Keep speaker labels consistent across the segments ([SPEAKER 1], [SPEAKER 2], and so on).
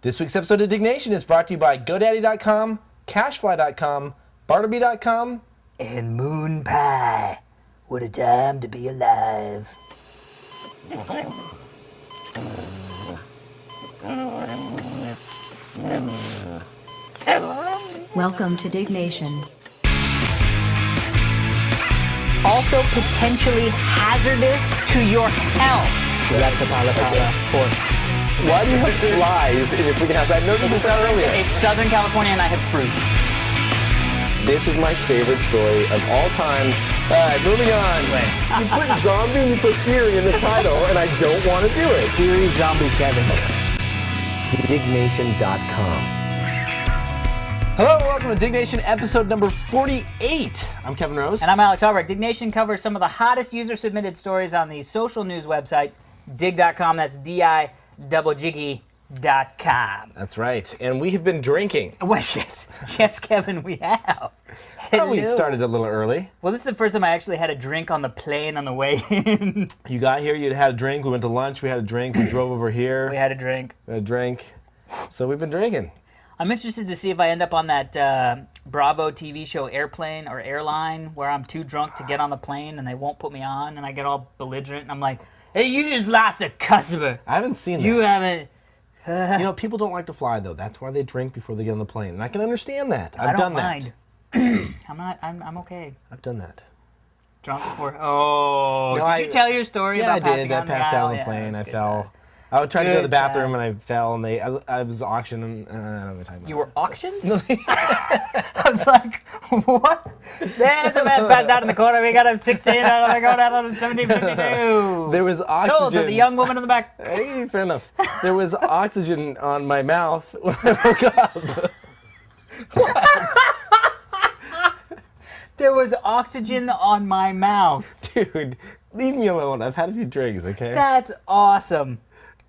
[SPEAKER 1] This week's episode of Diggnation is brought to you by GoDaddy.com, Cashfly.com, Bartleby.com,
[SPEAKER 2] and Moon Pie. What a time to be alive.
[SPEAKER 3] Welcome to Diggnation.
[SPEAKER 2] Also potentially hazardous to your health.
[SPEAKER 1] Why do you have flies in your freaking house? I've noticed this earlier.
[SPEAKER 2] It's Southern California and I have fruit.
[SPEAKER 1] This is my favorite story of all time. All right, moving on. You put zombie and you put theory in the title, and I don't want to do it.
[SPEAKER 2] Theory zombie Kevin.
[SPEAKER 1] Diggnation.com. Hello, and welcome to Diggnation episode number 48. I'm Kevin Rose.
[SPEAKER 2] And I'm Alex Albrecht. Diggnation covers some of the hottest user-submitted stories on the social news website, dig.com. That's diggy.com.
[SPEAKER 1] That's right. And we have been drinking.
[SPEAKER 2] Well, yes, Kevin, we have.
[SPEAKER 1] Well, we started a little early.
[SPEAKER 2] Well, this is the first time I actually had a drink on the plane on the way in.
[SPEAKER 1] You got here, you had a drink, we went to lunch, we had a drink, we drove over here.
[SPEAKER 2] We had a drink.
[SPEAKER 1] So we've been drinking.
[SPEAKER 2] I'm interested to see if I end up on that Bravo TV show Airplane or Airline where I'm too drunk to get on the plane and they won't put me on and I get all belligerent and I'm like, hey, you just lost a customer.
[SPEAKER 1] I haven't seen that.
[SPEAKER 2] You haven't.
[SPEAKER 1] You know, people don't like to fly though. That's why they drink before they get on the plane. And I can understand that. I've done
[SPEAKER 2] mind.
[SPEAKER 1] that.
[SPEAKER 2] I'm okay.
[SPEAKER 1] I've done that.
[SPEAKER 2] Drunk before. Oh,
[SPEAKER 1] no,
[SPEAKER 2] did you tell your story about passing out?
[SPEAKER 1] I passed out on the plane. I fell. I would try to go to the bathroom and I fell and I was auctioned. I don't know what I'm talking about.
[SPEAKER 2] You were auctioned? I was like, what? There's a man passed out in the corner. We got him 16. I go down on 1752.
[SPEAKER 1] There was oxygen.
[SPEAKER 2] Sold to the young woman in the back.
[SPEAKER 1] Hey, fair enough. There was oxygen on my mouth when I woke up.
[SPEAKER 2] There was oxygen on my mouth.
[SPEAKER 1] Dude, leave me alone. I've had a few drinks, okay?
[SPEAKER 2] That's awesome.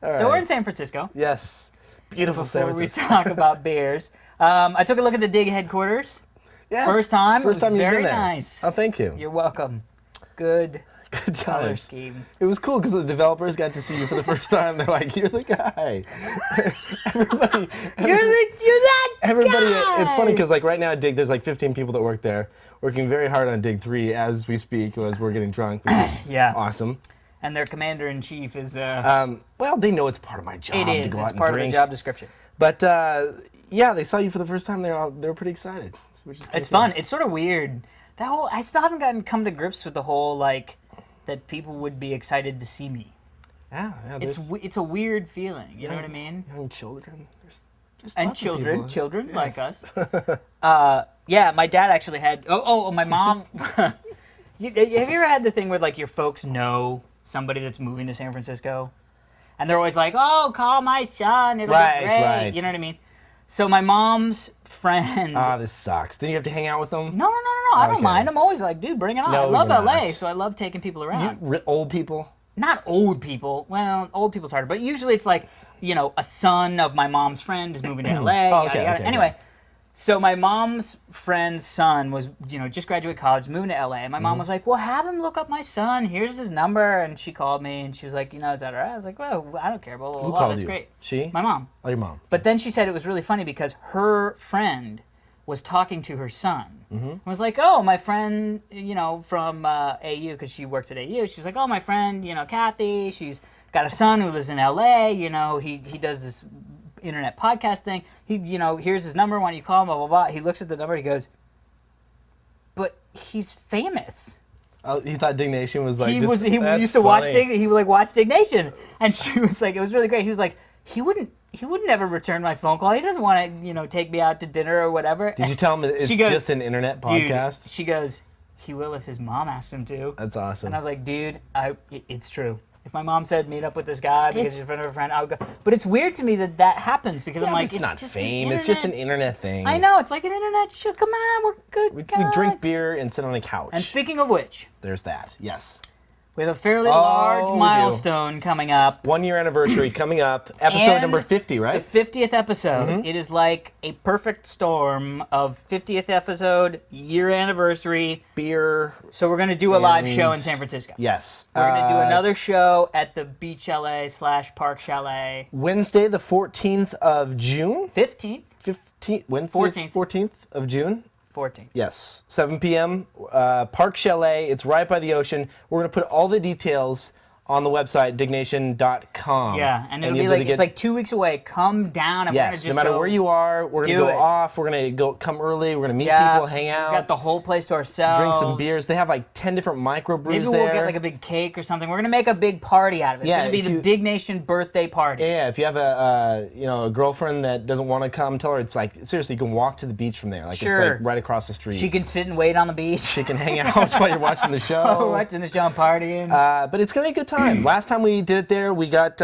[SPEAKER 1] All
[SPEAKER 2] so
[SPEAKER 1] right.
[SPEAKER 2] we're in San Francisco.
[SPEAKER 1] Yes. Beautiful San
[SPEAKER 2] Before
[SPEAKER 1] Francisco.
[SPEAKER 2] we talk about beers. I took a look at the Dig headquarters.
[SPEAKER 1] Yes.
[SPEAKER 2] First time.
[SPEAKER 1] First time
[SPEAKER 2] it was
[SPEAKER 1] you've
[SPEAKER 2] very
[SPEAKER 1] been there.
[SPEAKER 2] nice.
[SPEAKER 1] Oh, thank you.
[SPEAKER 2] You're welcome. Good color
[SPEAKER 1] times.
[SPEAKER 2] scheme.
[SPEAKER 1] It was cool because the developers got to see you for the first time. They're like, you're the guy. Everybody.
[SPEAKER 2] You're that
[SPEAKER 1] Everybody.
[SPEAKER 2] guy.
[SPEAKER 1] It's funny because like right now at Dig, there's like 15 people that work there, working very hard on Dig 3 as we speak, as we're getting drunk. Which is
[SPEAKER 2] Yeah.
[SPEAKER 1] awesome.
[SPEAKER 2] And their commander-in-chief is...
[SPEAKER 1] Well, they know it's part of my job.
[SPEAKER 2] it is.
[SPEAKER 1] To go out
[SPEAKER 2] It's
[SPEAKER 1] and
[SPEAKER 2] part of
[SPEAKER 1] drink.
[SPEAKER 2] the job description.
[SPEAKER 1] But yeah, they saw you for the first time. They were pretty excited. Which is
[SPEAKER 2] It's fun. It's sort of come to come to grips with the whole, like, that people would be excited to see me.
[SPEAKER 1] Yeah.
[SPEAKER 2] It's a weird feling. You know what I mean?
[SPEAKER 1] Young children. There's
[SPEAKER 2] And
[SPEAKER 1] lots of people.
[SPEAKER 2] children
[SPEAKER 1] Yes.
[SPEAKER 2] like us. Yeah, my dad actually had. My mom. Have you ever had the thing where like your folks know somebody that's moving to San Francisco, and they're always like, "Oh, call my son. It'll be great."
[SPEAKER 1] Right.
[SPEAKER 2] You know what I mean? So my mom's friend.
[SPEAKER 1] This sucks. Then you have to hang out with them.
[SPEAKER 2] No. I don't
[SPEAKER 1] Okay.
[SPEAKER 2] mind. I'm always like, dude, bring it on.
[SPEAKER 1] No,
[SPEAKER 2] I love
[SPEAKER 1] you're
[SPEAKER 2] LA,
[SPEAKER 1] not.
[SPEAKER 2] so I love taking people around.
[SPEAKER 1] Old people.
[SPEAKER 2] Not old people. Well, old people's harder, but usually it's like, a son of my mom's friend is moving to LA.
[SPEAKER 1] Okay,
[SPEAKER 2] yada.
[SPEAKER 1] okay,
[SPEAKER 2] Anyway, so my mom's friend's son was, just graduate college, moving to LA. And my mom was like, well, have him look up my son. Here's his number. And she called me and she was like, is that all right? I was like, well, I don't care. Blah, blah,
[SPEAKER 1] Who
[SPEAKER 2] blah.
[SPEAKER 1] called
[SPEAKER 2] That's
[SPEAKER 1] you?
[SPEAKER 2] great.
[SPEAKER 1] She?
[SPEAKER 2] My mom.
[SPEAKER 1] Oh, your mom.
[SPEAKER 2] But then she said it was really funny because her friend was talking to her son. And was like, oh, my friend, from AU, because she worked at AU. She's like, oh, my friend, Kathy, she's got a son who lives in LA. He does this internet podcast thing. He, here's his number. Why don't you call him? Blah, blah, blah. He looks at the number. He goes, but he's famous.
[SPEAKER 1] Oh, you thought Diggnation was like
[SPEAKER 2] He
[SPEAKER 1] just, that's
[SPEAKER 2] used to watch
[SPEAKER 1] funny.
[SPEAKER 2] He would like watch Diggnation, and she was like, it was really great. He was like, he wouldn't ever return my phone call. He doesn't want to, take me out to dinner or whatever.
[SPEAKER 1] Did you tell him it's
[SPEAKER 2] She goes,
[SPEAKER 1] just an internet podcast?
[SPEAKER 2] Dude, she goes, he will if his mom asks him to.
[SPEAKER 1] That's awesome.
[SPEAKER 2] And I was like, dude, it's true. If my mom said meet up with this guy because he's a friend of a friend, I would go. But it's weird to me that happens because I'm like,
[SPEAKER 1] it's not
[SPEAKER 2] just
[SPEAKER 1] fame.
[SPEAKER 2] an
[SPEAKER 1] It's just an
[SPEAKER 2] internet-
[SPEAKER 1] internet thing.
[SPEAKER 2] I know, it's like an internet show. Come on, we're good
[SPEAKER 1] We
[SPEAKER 2] guys.
[SPEAKER 1] drink beer and sit on a couch.
[SPEAKER 2] And speaking of which,
[SPEAKER 1] There's that. Yes.
[SPEAKER 2] We have a fairly
[SPEAKER 1] Oh,
[SPEAKER 2] large
[SPEAKER 1] we do.
[SPEAKER 2] milestone coming up.
[SPEAKER 1] 1 year anniversary coming up. Episode
[SPEAKER 2] And
[SPEAKER 1] number 50, right?
[SPEAKER 2] The 50th episode. It is like a perfect storm of 50th episode, year anniversary.
[SPEAKER 1] Beer.
[SPEAKER 2] So we're going to do a live
[SPEAKER 1] And-
[SPEAKER 2] show in San Francisco.
[SPEAKER 1] Yes.
[SPEAKER 2] We're going to do another show at the Beach Chalet / Park Chalet.
[SPEAKER 1] Wednesday, the 14th of June.
[SPEAKER 2] 15th?
[SPEAKER 1] 15th. Wednesday,
[SPEAKER 2] 14th.
[SPEAKER 1] 14th of June.
[SPEAKER 2] 14th.
[SPEAKER 1] Yes, 7 p.m. Park Chalet. It's right by the ocean. We're going to put all the details on the website, diggnation.com.
[SPEAKER 2] Yeah, and it'll
[SPEAKER 1] you'll
[SPEAKER 2] be
[SPEAKER 1] be able
[SPEAKER 2] like,
[SPEAKER 1] to
[SPEAKER 2] it's like 2 weeks away. Come down and we're going to
[SPEAKER 1] Yes,
[SPEAKER 2] just
[SPEAKER 1] no matter
[SPEAKER 2] go
[SPEAKER 1] where you are, we're going to
[SPEAKER 2] do
[SPEAKER 1] go
[SPEAKER 2] it.
[SPEAKER 1] off. We're going to come early. We're going to meet people, hang
[SPEAKER 2] We've
[SPEAKER 1] out,
[SPEAKER 2] got the whole place to ourselves.
[SPEAKER 1] drink some beers. They have like 10 different microbrews
[SPEAKER 2] Maybe
[SPEAKER 1] there.
[SPEAKER 2] we'll get like a big cake or something. We're going to make a big party out of it. It's
[SPEAKER 1] Yeah,
[SPEAKER 2] going to be
[SPEAKER 1] if
[SPEAKER 2] the
[SPEAKER 1] you-
[SPEAKER 2] Diggnation birthday party.
[SPEAKER 1] Yeah, if you have a girlfriend that doesn't want to come, tell her it's like seriously, you can walk to the beach from there. Like
[SPEAKER 2] Sure.
[SPEAKER 1] it's like right across the street.
[SPEAKER 2] She can sit and wait on the beach.
[SPEAKER 1] She can hang out while you're watching the show.
[SPEAKER 2] Watching the show and partying.
[SPEAKER 1] But it's gonna be a good time. Last time we did it there, we got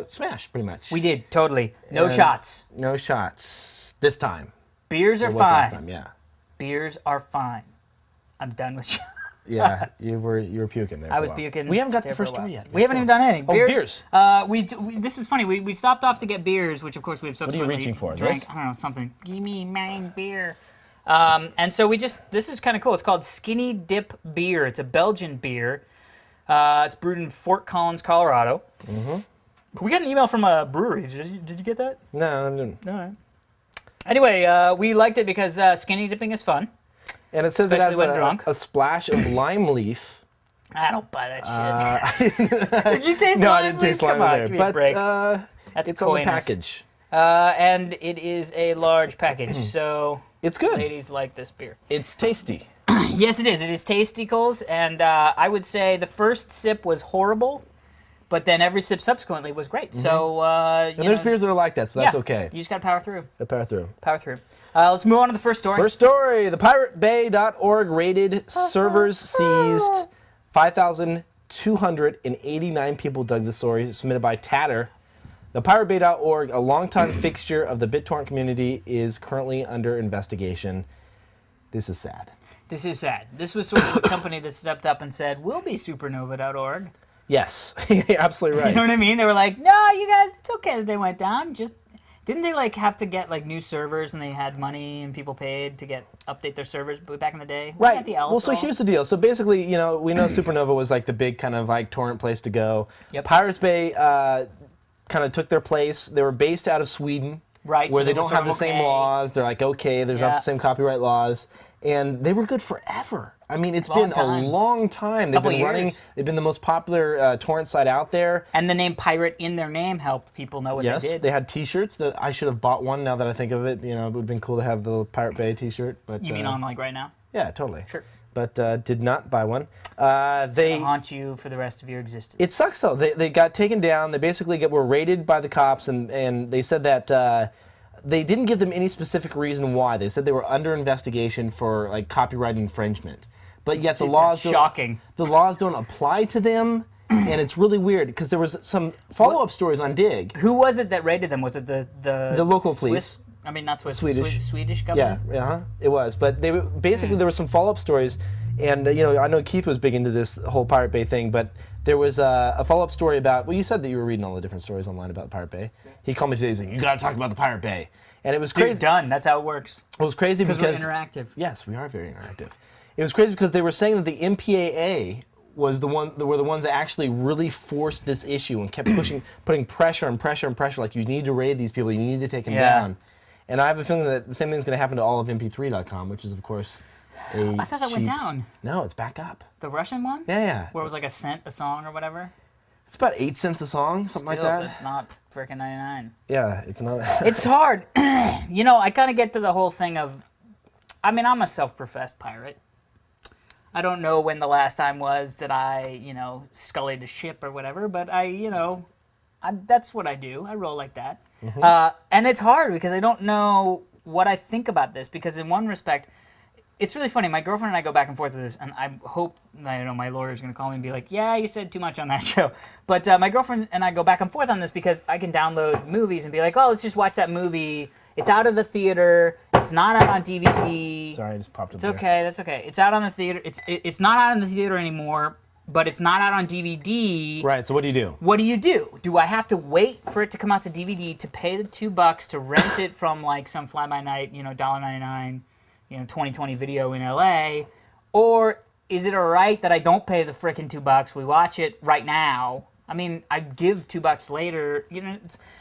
[SPEAKER 1] smashed pretty much.
[SPEAKER 2] We did, totally. No
[SPEAKER 1] And
[SPEAKER 2] shots.
[SPEAKER 1] No shots this time.
[SPEAKER 2] Beers are
[SPEAKER 1] It was last
[SPEAKER 2] fine.
[SPEAKER 1] time, yeah.
[SPEAKER 2] Beers are fine. I'm done with shots.
[SPEAKER 1] Yeah, you were puking there.
[SPEAKER 2] I
[SPEAKER 1] for a
[SPEAKER 2] was
[SPEAKER 1] while.
[SPEAKER 2] puking.
[SPEAKER 1] We haven't got to
[SPEAKER 2] there
[SPEAKER 1] the
[SPEAKER 2] for a
[SPEAKER 1] first
[SPEAKER 2] while.
[SPEAKER 1] story yet.
[SPEAKER 2] We haven't even done anything.
[SPEAKER 1] Oh, beers.
[SPEAKER 2] This is funny. We stopped off to get beers, which of course we've
[SPEAKER 1] are you
[SPEAKER 2] subsequently
[SPEAKER 1] reaching for,
[SPEAKER 2] drank.
[SPEAKER 1] this?
[SPEAKER 2] I don't know, something. Give me my beer. And so this is kind of cool. It's called Skinny Dip Beer. It's a Belgian beer. It's brewed in Fort Collins, Colorado. We got an email from a brewery. Did you get that?
[SPEAKER 1] No, I didn't.
[SPEAKER 2] All right. Anyway, we liked it because skinny dipping is fun.
[SPEAKER 1] And it says it
[SPEAKER 2] Especially
[SPEAKER 1] has
[SPEAKER 2] when drunk.
[SPEAKER 1] a splash of lime leaf.
[SPEAKER 2] I don't buy that shit. Did you taste
[SPEAKER 1] No,
[SPEAKER 2] lime?
[SPEAKER 1] I didn't
[SPEAKER 2] leaf?
[SPEAKER 1] taste lime
[SPEAKER 2] Come on,
[SPEAKER 1] there,
[SPEAKER 2] give me a
[SPEAKER 1] but
[SPEAKER 2] break. That's
[SPEAKER 1] it's on the
[SPEAKER 2] coyness.
[SPEAKER 1] package.
[SPEAKER 2] And it is a large package, so
[SPEAKER 1] It's good.
[SPEAKER 2] ladies like this beer.
[SPEAKER 1] It's tasty.
[SPEAKER 2] Yes, it is. It is tasticles, and I would say the first sip was horrible, but then every sip subsequently was great. So,
[SPEAKER 1] And there's beers that are like that, so that's
[SPEAKER 2] yeah,
[SPEAKER 1] okay.
[SPEAKER 2] You just got to power through.
[SPEAKER 1] Power through.
[SPEAKER 2] Power through. Let's move on to the first story.
[SPEAKER 1] First story, the piratebay.org rated servers seized. 5,289 people dug the story, submitted by Tatter. The piratebay.org, a longtime fixture of the BitTorrent community, is currently under investigation. This is sad.
[SPEAKER 2] This is sad. This was sort of the company that stepped up and said, we'll be supernova.org.
[SPEAKER 1] Yes, you're absolutely right.
[SPEAKER 2] You know what I mean? They were like, no, you guys, it's okay that they went down. Just didn't they like have to get like new servers and they had money and people paid to update their servers back in the day? Wasn't
[SPEAKER 1] Right.
[SPEAKER 2] that the
[SPEAKER 1] Well, so
[SPEAKER 2] L-Sol?
[SPEAKER 1] here's the deal. So basically, we know Supernova was like the big kind of like torrent place to go.
[SPEAKER 2] Yep.
[SPEAKER 1] Pirates Bay kind of took their place. They were based out of Sweden,
[SPEAKER 2] Right,
[SPEAKER 1] where
[SPEAKER 2] so
[SPEAKER 1] they
[SPEAKER 2] they were
[SPEAKER 1] don't
[SPEAKER 2] sort
[SPEAKER 1] have
[SPEAKER 2] of
[SPEAKER 1] the same
[SPEAKER 2] okay.
[SPEAKER 1] laws. They're like, okay, there's
[SPEAKER 2] Yeah.
[SPEAKER 1] not the same copyright laws. And they were good forever. I mean, it's
[SPEAKER 2] Long
[SPEAKER 1] been
[SPEAKER 2] time.
[SPEAKER 1] a long time. They've
[SPEAKER 2] Couple
[SPEAKER 1] been running.
[SPEAKER 2] years.
[SPEAKER 1] They've been the most popular torrent site out there.
[SPEAKER 2] And the name pirate in their name helped people know what
[SPEAKER 1] Yes,
[SPEAKER 2] they did.
[SPEAKER 1] they had T-shirts that I should have bought one. Now that I think of it, it would have been cool to have the Pirate Bay T-shirt. But
[SPEAKER 2] You mean on like right now?
[SPEAKER 1] Yeah, totally.
[SPEAKER 2] Sure.
[SPEAKER 1] But did not buy one. They
[SPEAKER 2] It'll haunt you for the rest of your existence.
[SPEAKER 1] It sucks though. They got taken down. They basically were raided by the cops, and they said that they didn't give them any specific reason why. They said they were under investigation for like copyright infringement, but yet the laws
[SPEAKER 2] shocking.
[SPEAKER 1] The laws don't apply to them, and it's really weird because there was some follow-up stories on Dig.
[SPEAKER 2] Who was it that raided them? Was it the
[SPEAKER 1] local
[SPEAKER 2] Swiss,
[SPEAKER 1] police.
[SPEAKER 2] I mean, not Swiss.
[SPEAKER 1] Swedish.
[SPEAKER 2] Swedish
[SPEAKER 1] Yeah,
[SPEAKER 2] government?
[SPEAKER 1] it was. But they basically there were some follow-up stories, and I know Keith was big into this whole Pirate Bay thing, but there was a follow-up story about. Well, you said that you were reading all the different stories online about Pirate Bay. He called me today. He's like, "You got to talk about the Pirate Bay," and it was crazy.
[SPEAKER 2] Dude, done. That's how it works.
[SPEAKER 1] It was crazy
[SPEAKER 2] Because
[SPEAKER 1] because
[SPEAKER 2] we're interactive.
[SPEAKER 1] yes, we are very interactive. It was crazy because they were saying that the MPAA were the ones that actually really forced this issue and kept putting pressure and pressure and pressure. Like, you need to raid these people. You need to take them down. And I have a feeling that the same thing's going to happen to all of MP3.com, which is, of course,
[SPEAKER 2] I thought that went down.
[SPEAKER 1] No, it's back up.
[SPEAKER 2] The Russian one?
[SPEAKER 1] Yeah.
[SPEAKER 2] Where it was like a cent a song or whatever?
[SPEAKER 1] It's about 8 cents a song, something
[SPEAKER 2] Still,
[SPEAKER 1] like that.
[SPEAKER 2] it's not freaking 99.
[SPEAKER 1] Yeah, it's not.
[SPEAKER 2] It's hard. I kind of get to the whole thing of, I mean, I'm a self-professed pirate. I don't know when the last time was that I, scullied a ship or whatever, but that's what I do. I roll like that. And it's hard because I don't know what I think about this, because in one respect, it's really funny. My girlfriend and I go back and forth with this, and I hope, my lawyer's going to call me and be like, yeah, you said too much on that show. But my girlfriend and I go back and forth on this because I can download movies and be like, oh, let's just watch that movie. It's out of the theater. It's not out on DVD.
[SPEAKER 1] Sorry, I just popped up
[SPEAKER 2] It's
[SPEAKER 1] there.
[SPEAKER 2] okay. That's okay. It's out on the theater. It's not out in the theater anymore. but it's not out on DVD.
[SPEAKER 1] Right. So what do you do?
[SPEAKER 2] What do? Do I have to wait for it to come out to DVD to pay the $2 to rent it from like some fly-by-night, $1.99, 2020 video in LA, or is it all right that I don't pay the frickin' $2? We watch it right now. I mean, I give $2 later.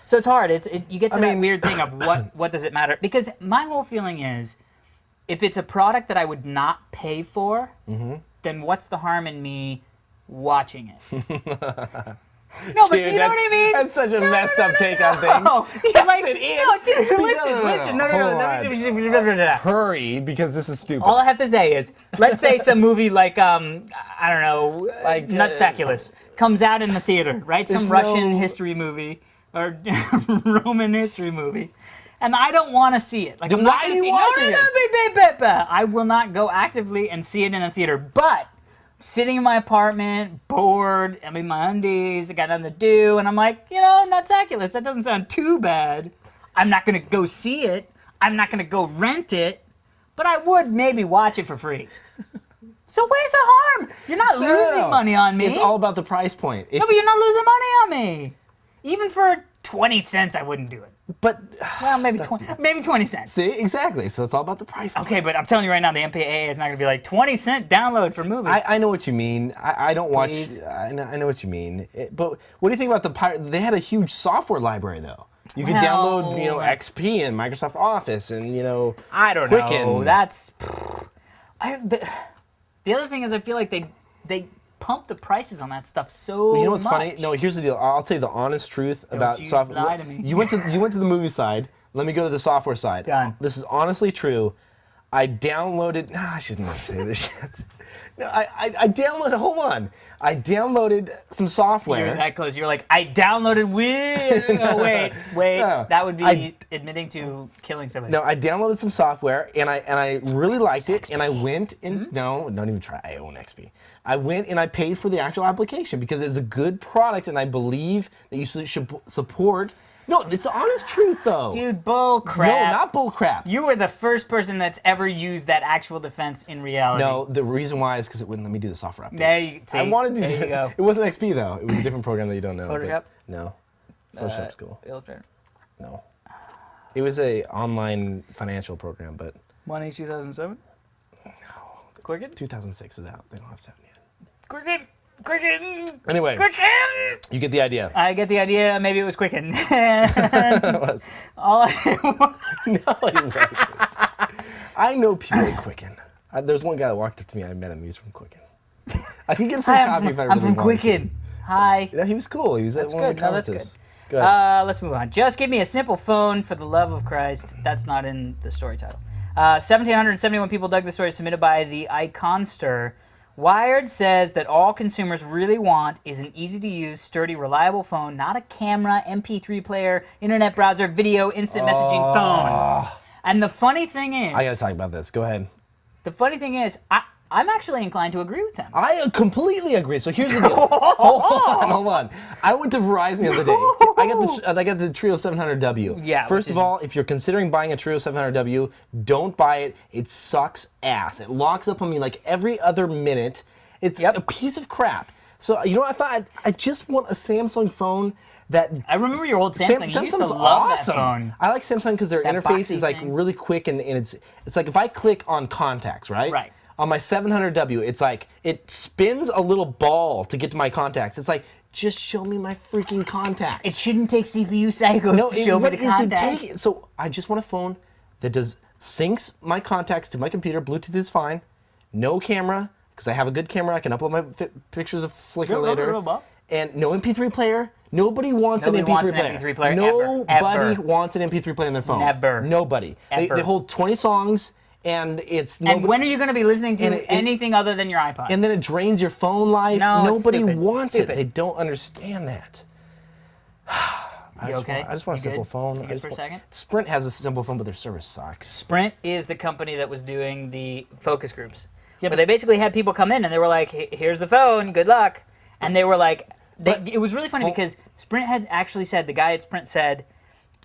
[SPEAKER 2] So it's hard. You get to that weird thing of what does it matter? Because my whole feeling is, if it's a product that I would not pay for, then what's the harm in me watching it? No, but
[SPEAKER 1] Dude,
[SPEAKER 2] you know what I mean?
[SPEAKER 1] That's such a messed up take on things.
[SPEAKER 2] No,
[SPEAKER 1] Yes,
[SPEAKER 2] like,
[SPEAKER 1] it is.
[SPEAKER 2] no, dude, listen. No.
[SPEAKER 1] Hurry, because this is stupid.
[SPEAKER 2] All I have to say is, let's say some movie like, I don't know, like Nutsaculous comes out in the theater, right? Some Russian history movie or Roman history movie. And I don't want to see it. Like,
[SPEAKER 1] Then
[SPEAKER 2] I'm not
[SPEAKER 1] why
[SPEAKER 2] gonna
[SPEAKER 1] are you
[SPEAKER 2] see
[SPEAKER 1] watching it?
[SPEAKER 2] I will not go actively and see it in a theater. But sitting in my apartment, bored, I'm in my undies, I got nothing to do, and I'm like, Nutsaculous, that doesn't sound too bad. I'm not gonna go see it. I'm not gonna go rent it, but I would maybe watch it for free. So where's the harm? You're not losing money on me.
[SPEAKER 1] It's all about the price point.
[SPEAKER 2] No, but you're not losing money on me. Even for 20 cents, I wouldn't do it.
[SPEAKER 1] But
[SPEAKER 2] Well, maybe 20 cents.
[SPEAKER 1] see, exactly. So it's all about the price point.
[SPEAKER 2] Okay, but I'm telling you right now, the MPAA is not going to be like 20-cent download for movies.
[SPEAKER 1] I know what you mean. I don't watch.
[SPEAKER 2] Please.
[SPEAKER 1] I know what you mean. But what do you think about the pirate? They had a huge software library though. You could
[SPEAKER 2] Well,
[SPEAKER 1] download,
[SPEAKER 2] that's-
[SPEAKER 1] XP and Microsoft Office and
[SPEAKER 2] I don't
[SPEAKER 1] Quicken.
[SPEAKER 2] know. That's. The other thing is, I feel like they pump the prices on that stuff so
[SPEAKER 1] You know what's
[SPEAKER 2] much.
[SPEAKER 1] funny? No, here's the deal. I'll tell you the honest truth about
[SPEAKER 2] you
[SPEAKER 1] software.
[SPEAKER 2] lie to me.
[SPEAKER 1] You went to the movie side. Let me go to the software side.
[SPEAKER 2] Done.
[SPEAKER 1] This is honestly true. I downloaded. I shouldn't say this shit. No, I downloaded. Hold on. I downloaded some software.
[SPEAKER 2] You're that close. You're like, I downloaded Oh, wait.
[SPEAKER 1] No,
[SPEAKER 2] That would be admitting to killing somebody.
[SPEAKER 1] No, I downloaded some software and I really liked it, and I went and no, don't even try. I own XP. I went and I paid for the actual application because it's a good product, and I believe that you should support. No, it's the honest truth though.
[SPEAKER 2] Dude, bull crap.
[SPEAKER 1] No, not bull crap.
[SPEAKER 2] You were the first person that's ever used that actual defense in reality.
[SPEAKER 1] No, the reason why is because it wouldn't let me do the software updates.
[SPEAKER 2] There you see,
[SPEAKER 1] I wanted to.
[SPEAKER 2] there you go.
[SPEAKER 1] It wasn't XP though. It was a different program that you don't know.
[SPEAKER 2] Photoshop?
[SPEAKER 1] But no, Photoshop's cool.
[SPEAKER 2] Illustrator.
[SPEAKER 1] No, it was a online financial program, but
[SPEAKER 2] 1H 2007? No. Quicken?
[SPEAKER 1] 2006 is out. They don't have 7 yet.
[SPEAKER 2] Quicken! Quicken!
[SPEAKER 1] Anyway,
[SPEAKER 2] Quicken!
[SPEAKER 1] you get the idea.
[SPEAKER 2] I get the idea. Maybe it was Quicken. All I
[SPEAKER 1] No, it wasn't. I know people at Quicken. There's one guy that walked up to me. I met him. He was from Quicken. I can get a free copy if I really
[SPEAKER 2] I'm from
[SPEAKER 1] wanted to.
[SPEAKER 2] Quicken. Hi.
[SPEAKER 1] Yeah, he was cool. He was at
[SPEAKER 2] That's
[SPEAKER 1] one of
[SPEAKER 2] good.
[SPEAKER 1] the
[SPEAKER 2] No, that's
[SPEAKER 1] conferences.
[SPEAKER 2] good.
[SPEAKER 1] Go ahead.
[SPEAKER 2] Let's move on. Just give me a simple phone for the love of Christ. That's not in the story title. 1,771 people dug the story submitted by the Iconster. Wired says that all consumers really want is an easy-to-use, sturdy, reliable phone, not a camera, MP3 player, internet browser, video, instant messaging phone. And the funny thing is...
[SPEAKER 1] I gotta talk about this. Go ahead.
[SPEAKER 2] The funny thing is, I'm actually inclined to agree with them.
[SPEAKER 1] I completely agree. So here's the deal. Hold on. I went to Verizon the other day. I got the Trio 700W.
[SPEAKER 2] Yeah,
[SPEAKER 1] First
[SPEAKER 2] which
[SPEAKER 1] of all, if you're considering buying a Trio 700W, don't buy it. It sucks ass. It locks up on me like every other minute. It's a piece of crap. So you know what I thought? I just want a Samsung phone that.
[SPEAKER 2] I remember your old Samsung. You used to
[SPEAKER 1] Samsung's
[SPEAKER 2] love
[SPEAKER 1] awesome.
[SPEAKER 2] that phone.
[SPEAKER 1] I like Samsung because their
[SPEAKER 2] That
[SPEAKER 1] interface
[SPEAKER 2] boxy
[SPEAKER 1] is like
[SPEAKER 2] thing.
[SPEAKER 1] really quick and it's like if I click on contacts, right?
[SPEAKER 2] Right.
[SPEAKER 1] On my 700W, it's like it spins a little ball to get to my contacts. It's like, just show me my freaking contacts.
[SPEAKER 2] It shouldn't take CPU cycles to show me
[SPEAKER 1] what
[SPEAKER 2] the
[SPEAKER 1] is it
[SPEAKER 2] contact.
[SPEAKER 1] taking? So I just want a phone that syncs my contacts to my computer. Bluetooth is fine. No camera, because I have a good camera. I can upload my pictures of Flickr later. And no MP3 player. Nobody wants an MP3 player. Nobody
[SPEAKER 2] ever.
[SPEAKER 1] wants an MP3 player on their phone.
[SPEAKER 2] Never.
[SPEAKER 1] Nobody.
[SPEAKER 2] Ever.
[SPEAKER 1] They hold 20 songs, and it's
[SPEAKER 2] And when are you going to be listening to
[SPEAKER 1] And it-
[SPEAKER 2] anything other than your iPod?
[SPEAKER 1] and then it drains your phone life.
[SPEAKER 2] No, it's
[SPEAKER 1] Nobody
[SPEAKER 2] stupid.
[SPEAKER 1] wants
[SPEAKER 2] Stupid.
[SPEAKER 1] it. They don't understand that.
[SPEAKER 2] You okay?
[SPEAKER 1] I just want a
[SPEAKER 2] You
[SPEAKER 1] simple
[SPEAKER 2] good?
[SPEAKER 1] phone.
[SPEAKER 2] You
[SPEAKER 1] I
[SPEAKER 2] good
[SPEAKER 1] just
[SPEAKER 2] for a
[SPEAKER 1] want-
[SPEAKER 2] second?
[SPEAKER 1] Sprint has a simple phone, but their service sucks.
[SPEAKER 2] Sprint is the company that was doing the focus groups.
[SPEAKER 1] Yeah,
[SPEAKER 2] but they basically had people come in and they were like, here's the phone, good luck. And they were like, it was really funny because Sprint had actually said, the guy at Sprint said,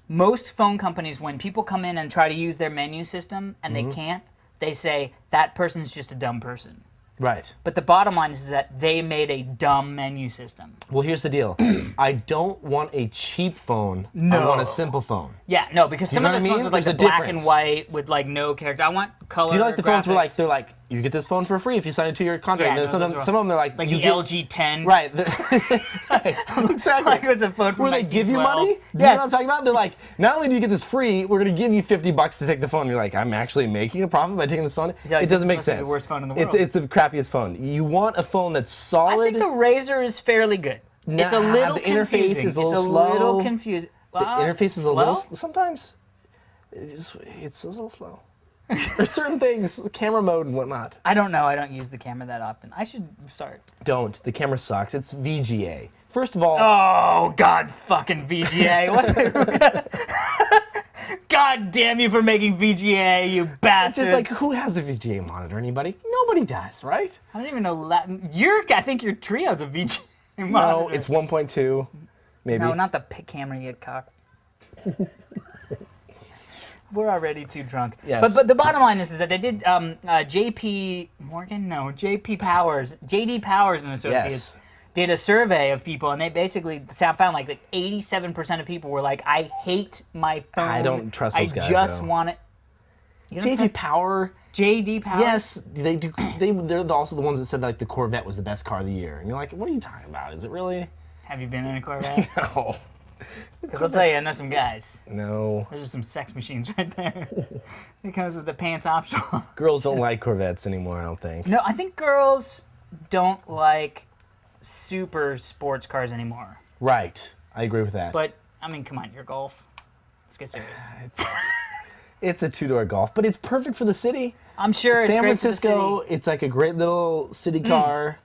[SPEAKER 2] most phone companies, when people come in and try to use their menu system and they can't, they say, that person's just a dumb person.
[SPEAKER 1] Right.
[SPEAKER 2] But the bottom line is that they made a dumb menu system.
[SPEAKER 1] Well, here's the deal. I don't want a cheap phone. I
[SPEAKER 2] No.
[SPEAKER 1] want a simple phone.
[SPEAKER 2] Yeah, no, because some
[SPEAKER 1] know
[SPEAKER 2] of
[SPEAKER 1] what
[SPEAKER 2] those
[SPEAKER 1] I
[SPEAKER 2] phones
[SPEAKER 1] mean?
[SPEAKER 2] with like
[SPEAKER 1] There's
[SPEAKER 2] the
[SPEAKER 1] a
[SPEAKER 2] black
[SPEAKER 1] difference.
[SPEAKER 2] and white with like no character. I want color.
[SPEAKER 1] Do you like the phones where like
[SPEAKER 2] graphics.
[SPEAKER 1] they're like, you get this phone for free if you sign a 2-year contract?
[SPEAKER 2] Yeah,
[SPEAKER 1] and then
[SPEAKER 2] no,
[SPEAKER 1] some
[SPEAKER 2] those
[SPEAKER 1] of
[SPEAKER 2] are-
[SPEAKER 1] them they're like
[SPEAKER 2] like
[SPEAKER 1] you
[SPEAKER 2] the
[SPEAKER 1] get,
[SPEAKER 2] LG 10.
[SPEAKER 1] Right. Right. Exactly.
[SPEAKER 2] Like it was a phone from
[SPEAKER 1] Where they give you
[SPEAKER 2] 1912.
[SPEAKER 1] money? Do you know
[SPEAKER 2] Yes.
[SPEAKER 1] what I'm talking about? They're like, not only do you get this free, we're going to give you $50 to take the phone. You're like, I'm actually making a profit by taking this phone?
[SPEAKER 2] Yeah, like,
[SPEAKER 1] it doesn't
[SPEAKER 2] this
[SPEAKER 1] make
[SPEAKER 2] must be
[SPEAKER 1] sense.
[SPEAKER 2] the worst phone in the
[SPEAKER 1] It's
[SPEAKER 2] world.
[SPEAKER 1] the crappiest phone. You want a phone that's
[SPEAKER 2] I
[SPEAKER 1] solid.
[SPEAKER 2] think the Razor is fairly good. It's a
[SPEAKER 1] Nah,
[SPEAKER 2] little
[SPEAKER 1] the interface
[SPEAKER 2] confusing.
[SPEAKER 1] is a little
[SPEAKER 2] it's a
[SPEAKER 1] slow.
[SPEAKER 2] little confusing.
[SPEAKER 1] The interface is a little,
[SPEAKER 2] slow?
[SPEAKER 1] sometimes, it's a little slow. There's certain things, camera mode and whatnot.
[SPEAKER 2] I don't know. I don't use the camera that often. I should start.
[SPEAKER 1] Don't. The camera sucks. It's VGA. First of all,
[SPEAKER 2] Oh, God fucking VGA. What? God damn you for making VGA, you
[SPEAKER 1] it's
[SPEAKER 2] bastards.
[SPEAKER 1] just like, who has a VGA monitor? Anybody? Nobody does, right?
[SPEAKER 2] I don't even know Latin. I think your Trio's a VGA monitor.
[SPEAKER 1] No, it's 1.2, maybe.
[SPEAKER 2] No, not the camera, you cock. We're already too drunk.
[SPEAKER 1] Yes.
[SPEAKER 2] But the bottom line is that they did JP Morgan? No, JP Powers, JD Powers and Associates
[SPEAKER 1] Yes.
[SPEAKER 2] did a survey of people, and they basically found like 87% of people were like, I hate my phone.
[SPEAKER 1] I don't trust those guys,
[SPEAKER 2] I just
[SPEAKER 1] though.
[SPEAKER 2] want it. You don't
[SPEAKER 1] JP
[SPEAKER 2] trust
[SPEAKER 1] Power.
[SPEAKER 2] JD Powers?
[SPEAKER 1] Yes, they do. They're also the ones that said like the Corvette was the best car of the year, and you're like, what are you talking about? Is it really?
[SPEAKER 2] Have you been in a Corvette?
[SPEAKER 1] No.
[SPEAKER 2] Because I'll tell you, I know some guys.
[SPEAKER 1] No.
[SPEAKER 2] Those are some sex machines right there. It comes with the pants optional.
[SPEAKER 1] Girls don't like Corvettes anymore, I don't think.
[SPEAKER 2] No, I think girls don't like super sports cars anymore.
[SPEAKER 1] Right. I agree with that.
[SPEAKER 2] But, I mean, come on, you're Golf. Let's get serious.
[SPEAKER 1] It's a two-door Golf, but it's perfect for the city.
[SPEAKER 2] I'm sure it's
[SPEAKER 1] San
[SPEAKER 2] great
[SPEAKER 1] Francisco,
[SPEAKER 2] for the city.
[SPEAKER 1] it's like a great little city car.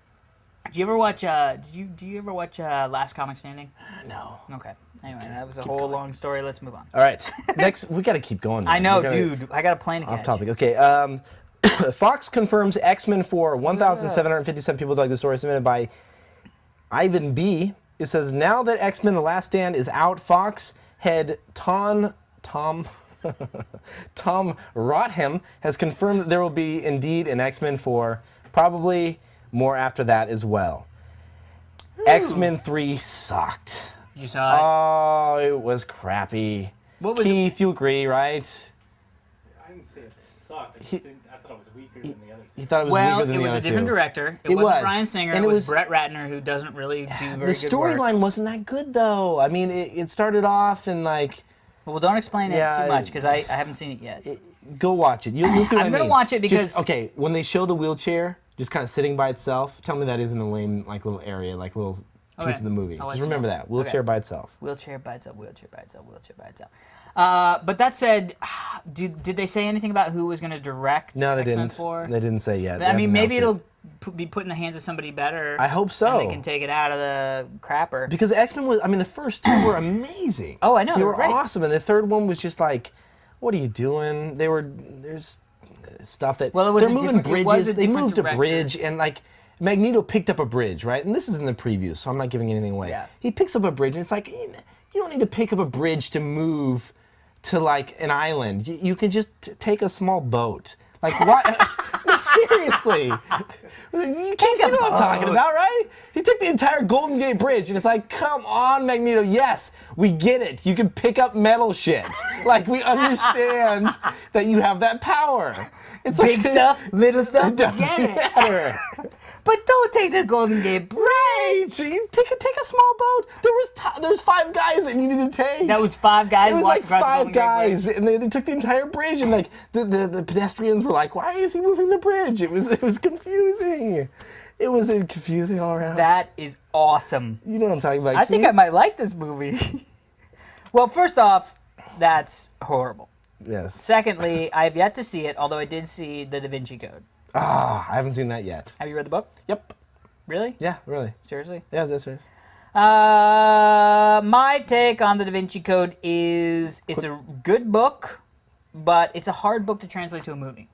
[SPEAKER 2] Do you ever watch, do you ever watch Last Comic Standing?
[SPEAKER 1] No.
[SPEAKER 2] Okay. Anyway, that was a whole long story. Let's move on.
[SPEAKER 1] All right. Next, we got to keep going.
[SPEAKER 2] I
[SPEAKER 1] man.
[SPEAKER 2] know,
[SPEAKER 1] We gotta-
[SPEAKER 2] dude. I got a plane to catch.
[SPEAKER 1] Off topic. Okay. Fox confirms X-Men 4. 1,757 people like the story submitted by Ivan B. It says, now that X-Men The Last Stand is out, Fox head Tom Rotham has confirmed that there will be indeed an X-Men 4, probably more after that as well. X-Men 3 sucked.
[SPEAKER 2] You saw
[SPEAKER 1] Oh, it was crappy.
[SPEAKER 2] What was it?
[SPEAKER 1] Keith, you agree, right?
[SPEAKER 4] I didn't say it sucked. I thought it was weaker than the other two.
[SPEAKER 1] He thought it was
[SPEAKER 2] Well,
[SPEAKER 1] weaker than
[SPEAKER 2] it
[SPEAKER 1] the
[SPEAKER 2] was
[SPEAKER 1] other
[SPEAKER 2] a different
[SPEAKER 1] two.
[SPEAKER 2] director. It
[SPEAKER 1] It
[SPEAKER 2] wasn't
[SPEAKER 1] was.
[SPEAKER 2] Bryan Singer.
[SPEAKER 1] And
[SPEAKER 2] It
[SPEAKER 1] it
[SPEAKER 2] was
[SPEAKER 1] was-
[SPEAKER 2] Brett Ratner, who doesn't really do very
[SPEAKER 1] The
[SPEAKER 2] good work.
[SPEAKER 1] storyline wasn't that good, though. I mean, it started off and like,
[SPEAKER 2] Well, don't explain it
[SPEAKER 1] Yeah,
[SPEAKER 2] too much because I haven't seen it yet.
[SPEAKER 1] go watch it. You'll see what I
[SPEAKER 2] I'm gonna
[SPEAKER 1] mean.
[SPEAKER 2] watch it
[SPEAKER 1] Just-
[SPEAKER 2] because-
[SPEAKER 1] okay, when they show the wheelchair just kind of sitting by itself, tell me that isn't a lame like little area, like little piece
[SPEAKER 2] Okay.
[SPEAKER 1] of the movie.
[SPEAKER 2] I'll let
[SPEAKER 1] Just
[SPEAKER 2] you
[SPEAKER 1] remember
[SPEAKER 2] know.
[SPEAKER 1] that wheelchair
[SPEAKER 2] Okay.
[SPEAKER 1] by itself.
[SPEAKER 2] Wheelchair by itself, wheelchair by itself, wheelchair by itself. But that said, did they say anything about who was going to direct
[SPEAKER 1] No, they
[SPEAKER 2] X-Men
[SPEAKER 1] didn't.
[SPEAKER 2] 4?
[SPEAKER 1] They didn't say yet. They
[SPEAKER 2] I mean,
[SPEAKER 1] haven't
[SPEAKER 2] maybe
[SPEAKER 1] announced
[SPEAKER 2] it'll be put in the hands of somebody better.
[SPEAKER 1] I hope so.
[SPEAKER 2] And they can take it out of the crapper.
[SPEAKER 1] Because X-Men was, I mean, the first two were amazing.
[SPEAKER 2] Oh, I know,
[SPEAKER 1] They
[SPEAKER 2] they
[SPEAKER 1] were
[SPEAKER 2] were great.
[SPEAKER 1] awesome. And the third one was just like, what are you doing? There's stuff that,
[SPEAKER 2] Well, it was
[SPEAKER 1] they're
[SPEAKER 2] a
[SPEAKER 1] moving
[SPEAKER 2] different- it was
[SPEAKER 1] bridges.
[SPEAKER 2] a
[SPEAKER 1] They
[SPEAKER 2] different
[SPEAKER 1] moved a
[SPEAKER 2] director.
[SPEAKER 1] bridge and like, Magneto picked up a bridge, right? And this is in the preview, so I'm not giving anything away.
[SPEAKER 2] Yeah.
[SPEAKER 1] He picks up a bridge and it's like, you don't need to pick up a bridge to move to like an island. You can just take a small boat. Like what? No, seriously. You can't get what I'm talking about, right? He took the entire Golden Gate Bridge and it's like, come on, Magneto. Yes, we get it. You can pick up metal shit. Like we understand that you have that power. It's
[SPEAKER 2] Big
[SPEAKER 1] like,
[SPEAKER 2] stuff, little stuff,
[SPEAKER 1] It doesn't
[SPEAKER 2] forget it.
[SPEAKER 1] matter.
[SPEAKER 2] But don't take the Golden Gate Bridge.
[SPEAKER 1] Right. So you take a small boat. There's 5 guys that you needed to take.
[SPEAKER 2] That was 5 guys
[SPEAKER 1] It was
[SPEAKER 2] walked
[SPEAKER 1] like
[SPEAKER 2] across
[SPEAKER 1] 5
[SPEAKER 2] the Golden Gate Bridge.
[SPEAKER 1] guys, and they took the entire bridge, and like the pedestrians were like, "Why is he moving the bridge?" It was confusing. It was confusing all around.
[SPEAKER 2] That is awesome.
[SPEAKER 1] You know what I'm talking about?
[SPEAKER 2] I think
[SPEAKER 1] Keith?
[SPEAKER 2] I might like this movie. Well, first off, that's horrible.
[SPEAKER 1] Yes.
[SPEAKER 2] Secondly, I have yet to see it, although I did see The Da Vinci Code.
[SPEAKER 1] Ah, I haven't seen that yet.
[SPEAKER 2] Have you read the book?
[SPEAKER 1] Yep.
[SPEAKER 2] Really?
[SPEAKER 1] Yeah, really.
[SPEAKER 2] Seriously?
[SPEAKER 1] Yeah, that's right.
[SPEAKER 2] My take on The Da Vinci Code is it's a good book, but it's a hard book to translate to a movie.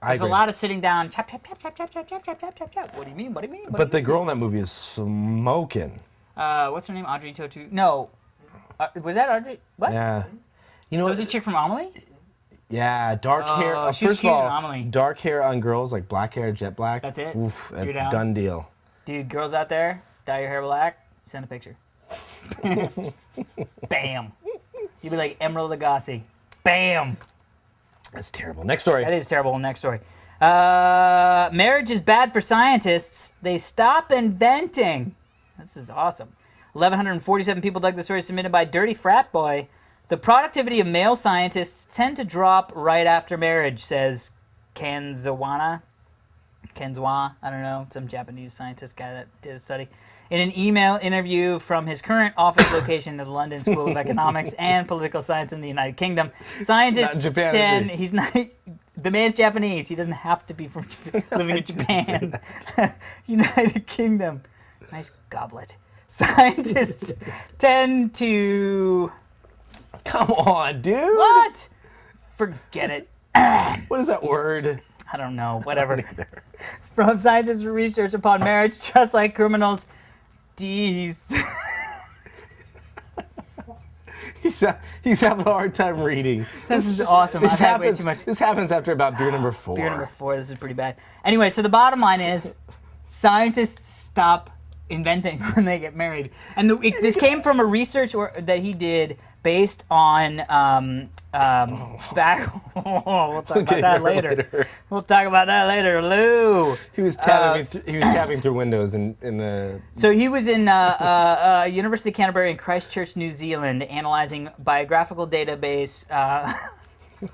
[SPEAKER 1] I
[SPEAKER 2] There's a
[SPEAKER 1] agree.
[SPEAKER 2] lot of sitting down, chop, chop, chop, chop, chop, chop, chop, chop, chop, chop, chop. What do you mean? What do you mean? What
[SPEAKER 1] But
[SPEAKER 2] do
[SPEAKER 1] the
[SPEAKER 2] you
[SPEAKER 1] girl in that movie is smoking.
[SPEAKER 2] mean? What's her name? Audrey Tautou? No. Was that Audrey? What?
[SPEAKER 1] Yeah. You know
[SPEAKER 2] That
[SPEAKER 1] what?
[SPEAKER 2] was a chick from Amelie?
[SPEAKER 1] Yeah, dark hair.
[SPEAKER 2] she was
[SPEAKER 1] First of
[SPEAKER 2] cute
[SPEAKER 1] all,
[SPEAKER 2] anomaly.
[SPEAKER 1] dark hair on girls, like black hair, jet black.
[SPEAKER 2] That's it?
[SPEAKER 1] Oof, a
[SPEAKER 2] You're down?
[SPEAKER 1] done deal.
[SPEAKER 2] Dude, girls out there, dye your hair black, send a picture. Bam. You'd be like Emerald Lagasse. Bam.
[SPEAKER 1] That's terrible. Next story.
[SPEAKER 2] That is terrible. Next story. Marriage is bad for scientists. They stop inventing. This is awesome. 1,147 people dug the story submitted by Dirty Frat Boy. The productivity of male scientists tend to drop right after marriage, says Kanzawa, I don't know, some Japanese scientist guy that did a study. In an email interview from his current office location at the London School of Economics and Political Science in the United Kingdom, scientists
[SPEAKER 1] Not Japan,
[SPEAKER 2] he's not, the man's Japanese, he doesn't have to be from living in Japan. United Kingdom. Nice goblet. Scientists tend to...
[SPEAKER 1] Come on, dude.
[SPEAKER 2] What? Forget it.
[SPEAKER 1] What is that word?
[SPEAKER 2] I don't know, whatever. From scientists' research upon marriage, just like criminals, D's.
[SPEAKER 1] He's having a hard time reading.
[SPEAKER 2] This is awesome. I've had way too much.
[SPEAKER 1] This happens after about beer number 4.
[SPEAKER 2] Beer number 4, this is pretty bad. Anyway, so the bottom line is, scientists stop inventing when they get married. And this came from a research that he did based on back. We'll talk about that later. We'll talk about that later, Lou.
[SPEAKER 1] He was tapping through windows in the.
[SPEAKER 2] So he was in University of Canterbury in Christchurch, New Zealand, analyzing biographical database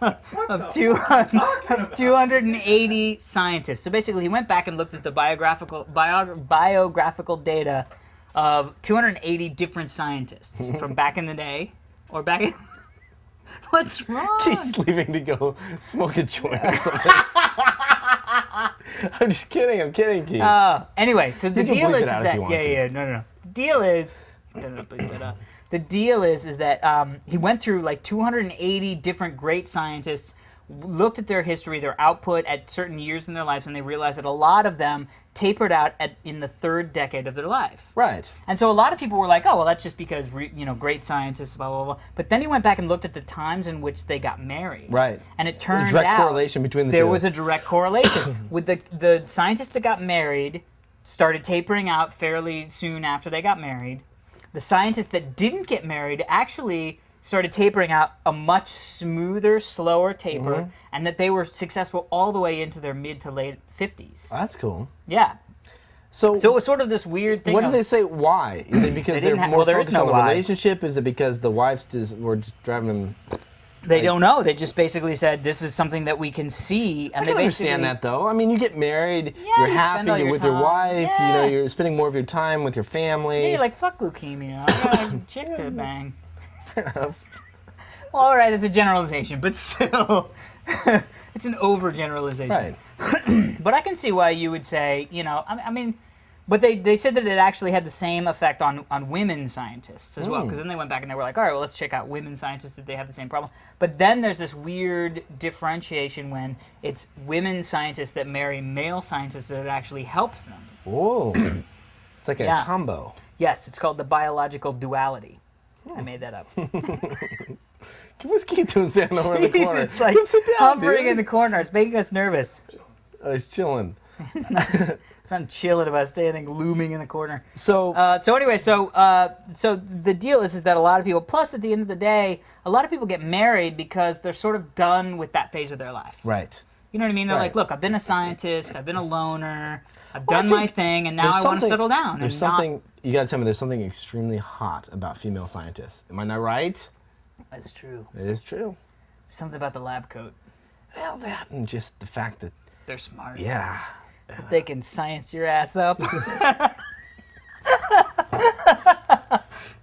[SPEAKER 2] of 280 scientists. So basically, he went back and looked at the biographical data of 280 different scientists from back in the day, or back in... What's wrong?
[SPEAKER 1] Keith's leaving to go smoke a joint or something. I'm just kidding. I'm kidding, Keith.
[SPEAKER 2] Anyway, so the
[SPEAKER 1] You can
[SPEAKER 2] deal
[SPEAKER 1] bleep
[SPEAKER 2] is
[SPEAKER 1] it out if
[SPEAKER 2] that
[SPEAKER 1] you want to.
[SPEAKER 2] no. The deal is the deal is that he went through like 280 different great scientists, looked at their history, their output at certain years in their lives, and they realized that a lot of them tapered out in the third decade of their life.
[SPEAKER 1] Right.
[SPEAKER 2] And so a lot of people were like, oh, well, that's just because, great scientists, blah, blah, blah. But then he went back and looked at the times in which they got married.
[SPEAKER 1] Right.
[SPEAKER 2] And it turned
[SPEAKER 1] direct
[SPEAKER 2] out
[SPEAKER 1] correlation between the
[SPEAKER 2] there
[SPEAKER 1] two.
[SPEAKER 2] was a direct correlation. With the scientists that got married started tapering out fairly soon after they got married. The scientists that didn't get married actually started tapering out a much smoother, slower taper, and that they were successful all the way into their mid to late 50s.
[SPEAKER 1] That's cool.
[SPEAKER 2] Yeah.
[SPEAKER 1] So
[SPEAKER 2] it was sort of this weird thing.
[SPEAKER 1] what do they say? Why? Is it because they're more
[SPEAKER 2] there is
[SPEAKER 1] focused
[SPEAKER 2] no
[SPEAKER 1] on the
[SPEAKER 2] why.
[SPEAKER 1] relationship? Is it because the wives were just driving them?
[SPEAKER 2] They don't know. They just basically said, this is something that we can see. And
[SPEAKER 1] I can
[SPEAKER 2] they
[SPEAKER 1] understand that, though. I mean, you get married, you're
[SPEAKER 2] you
[SPEAKER 1] happy,
[SPEAKER 2] spend all
[SPEAKER 1] you're
[SPEAKER 2] your
[SPEAKER 1] with your
[SPEAKER 2] time.
[SPEAKER 1] wife,
[SPEAKER 2] Yeah.
[SPEAKER 1] you're spending more of your time with your family.
[SPEAKER 2] Yeah, you're like, fuck leukemia. I got a chick to bang. Well, all right, it's a generalization, but still, it's an overgeneralization.
[SPEAKER 1] Right.
[SPEAKER 2] But I can see why you would say, I mean, but they said that it actually had the same effect on women scientists as well, because then they went back and they were like, all right, well, let's check out women scientists if they have the same problem. But then there's this weird differentiation when it's women scientists that marry male scientists that it actually helps them.
[SPEAKER 1] Whoa. It's like a combo.
[SPEAKER 2] Yes, it's called the biological duality. I made that up.
[SPEAKER 1] What's Keith doing standing over in the corner?
[SPEAKER 2] It's like
[SPEAKER 1] Come sit down,
[SPEAKER 2] hovering
[SPEAKER 1] dude.
[SPEAKER 2] in the corner. It's making us nervous.
[SPEAKER 1] Oh, he's chilling.
[SPEAKER 2] It's not chilling about standing looming in the corner.
[SPEAKER 1] So,
[SPEAKER 2] Anyway, so the deal is that a lot of people, plus at the end of the day, a lot of people get married because they're sort of done with that phase of their life.
[SPEAKER 1] right.
[SPEAKER 2] You know what I mean? They're
[SPEAKER 1] Right.
[SPEAKER 2] like, look, I've been a scientist, I've been a loner, I've
[SPEAKER 1] Well, I
[SPEAKER 2] done my
[SPEAKER 1] think
[SPEAKER 2] thing, and now I want to settle down.
[SPEAKER 1] There's
[SPEAKER 2] and not-
[SPEAKER 1] something, you gotta tell me, there's something extremely hot about female scientists. Am I not right?
[SPEAKER 2] That's true.
[SPEAKER 1] It is true.
[SPEAKER 2] Something about the lab coat.
[SPEAKER 1] Well, that and just the fact that,
[SPEAKER 2] They're smart.
[SPEAKER 1] yeah.
[SPEAKER 2] They can science your ass up.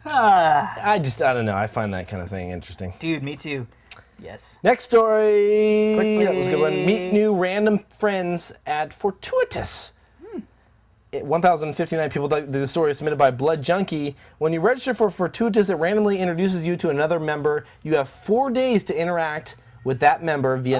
[SPEAKER 1] I don't know. I find that kind of thing interesting.
[SPEAKER 2] Dude, me too. Yes.
[SPEAKER 1] Next story.
[SPEAKER 2] Quickly.
[SPEAKER 1] That was a good one. Meet new random friends at Fortuitous. 1,059 people. The story is submitted by Blood Junkie. When you register for Fortuitous, it randomly introduces you to another member. You have 4 days to interact with that member via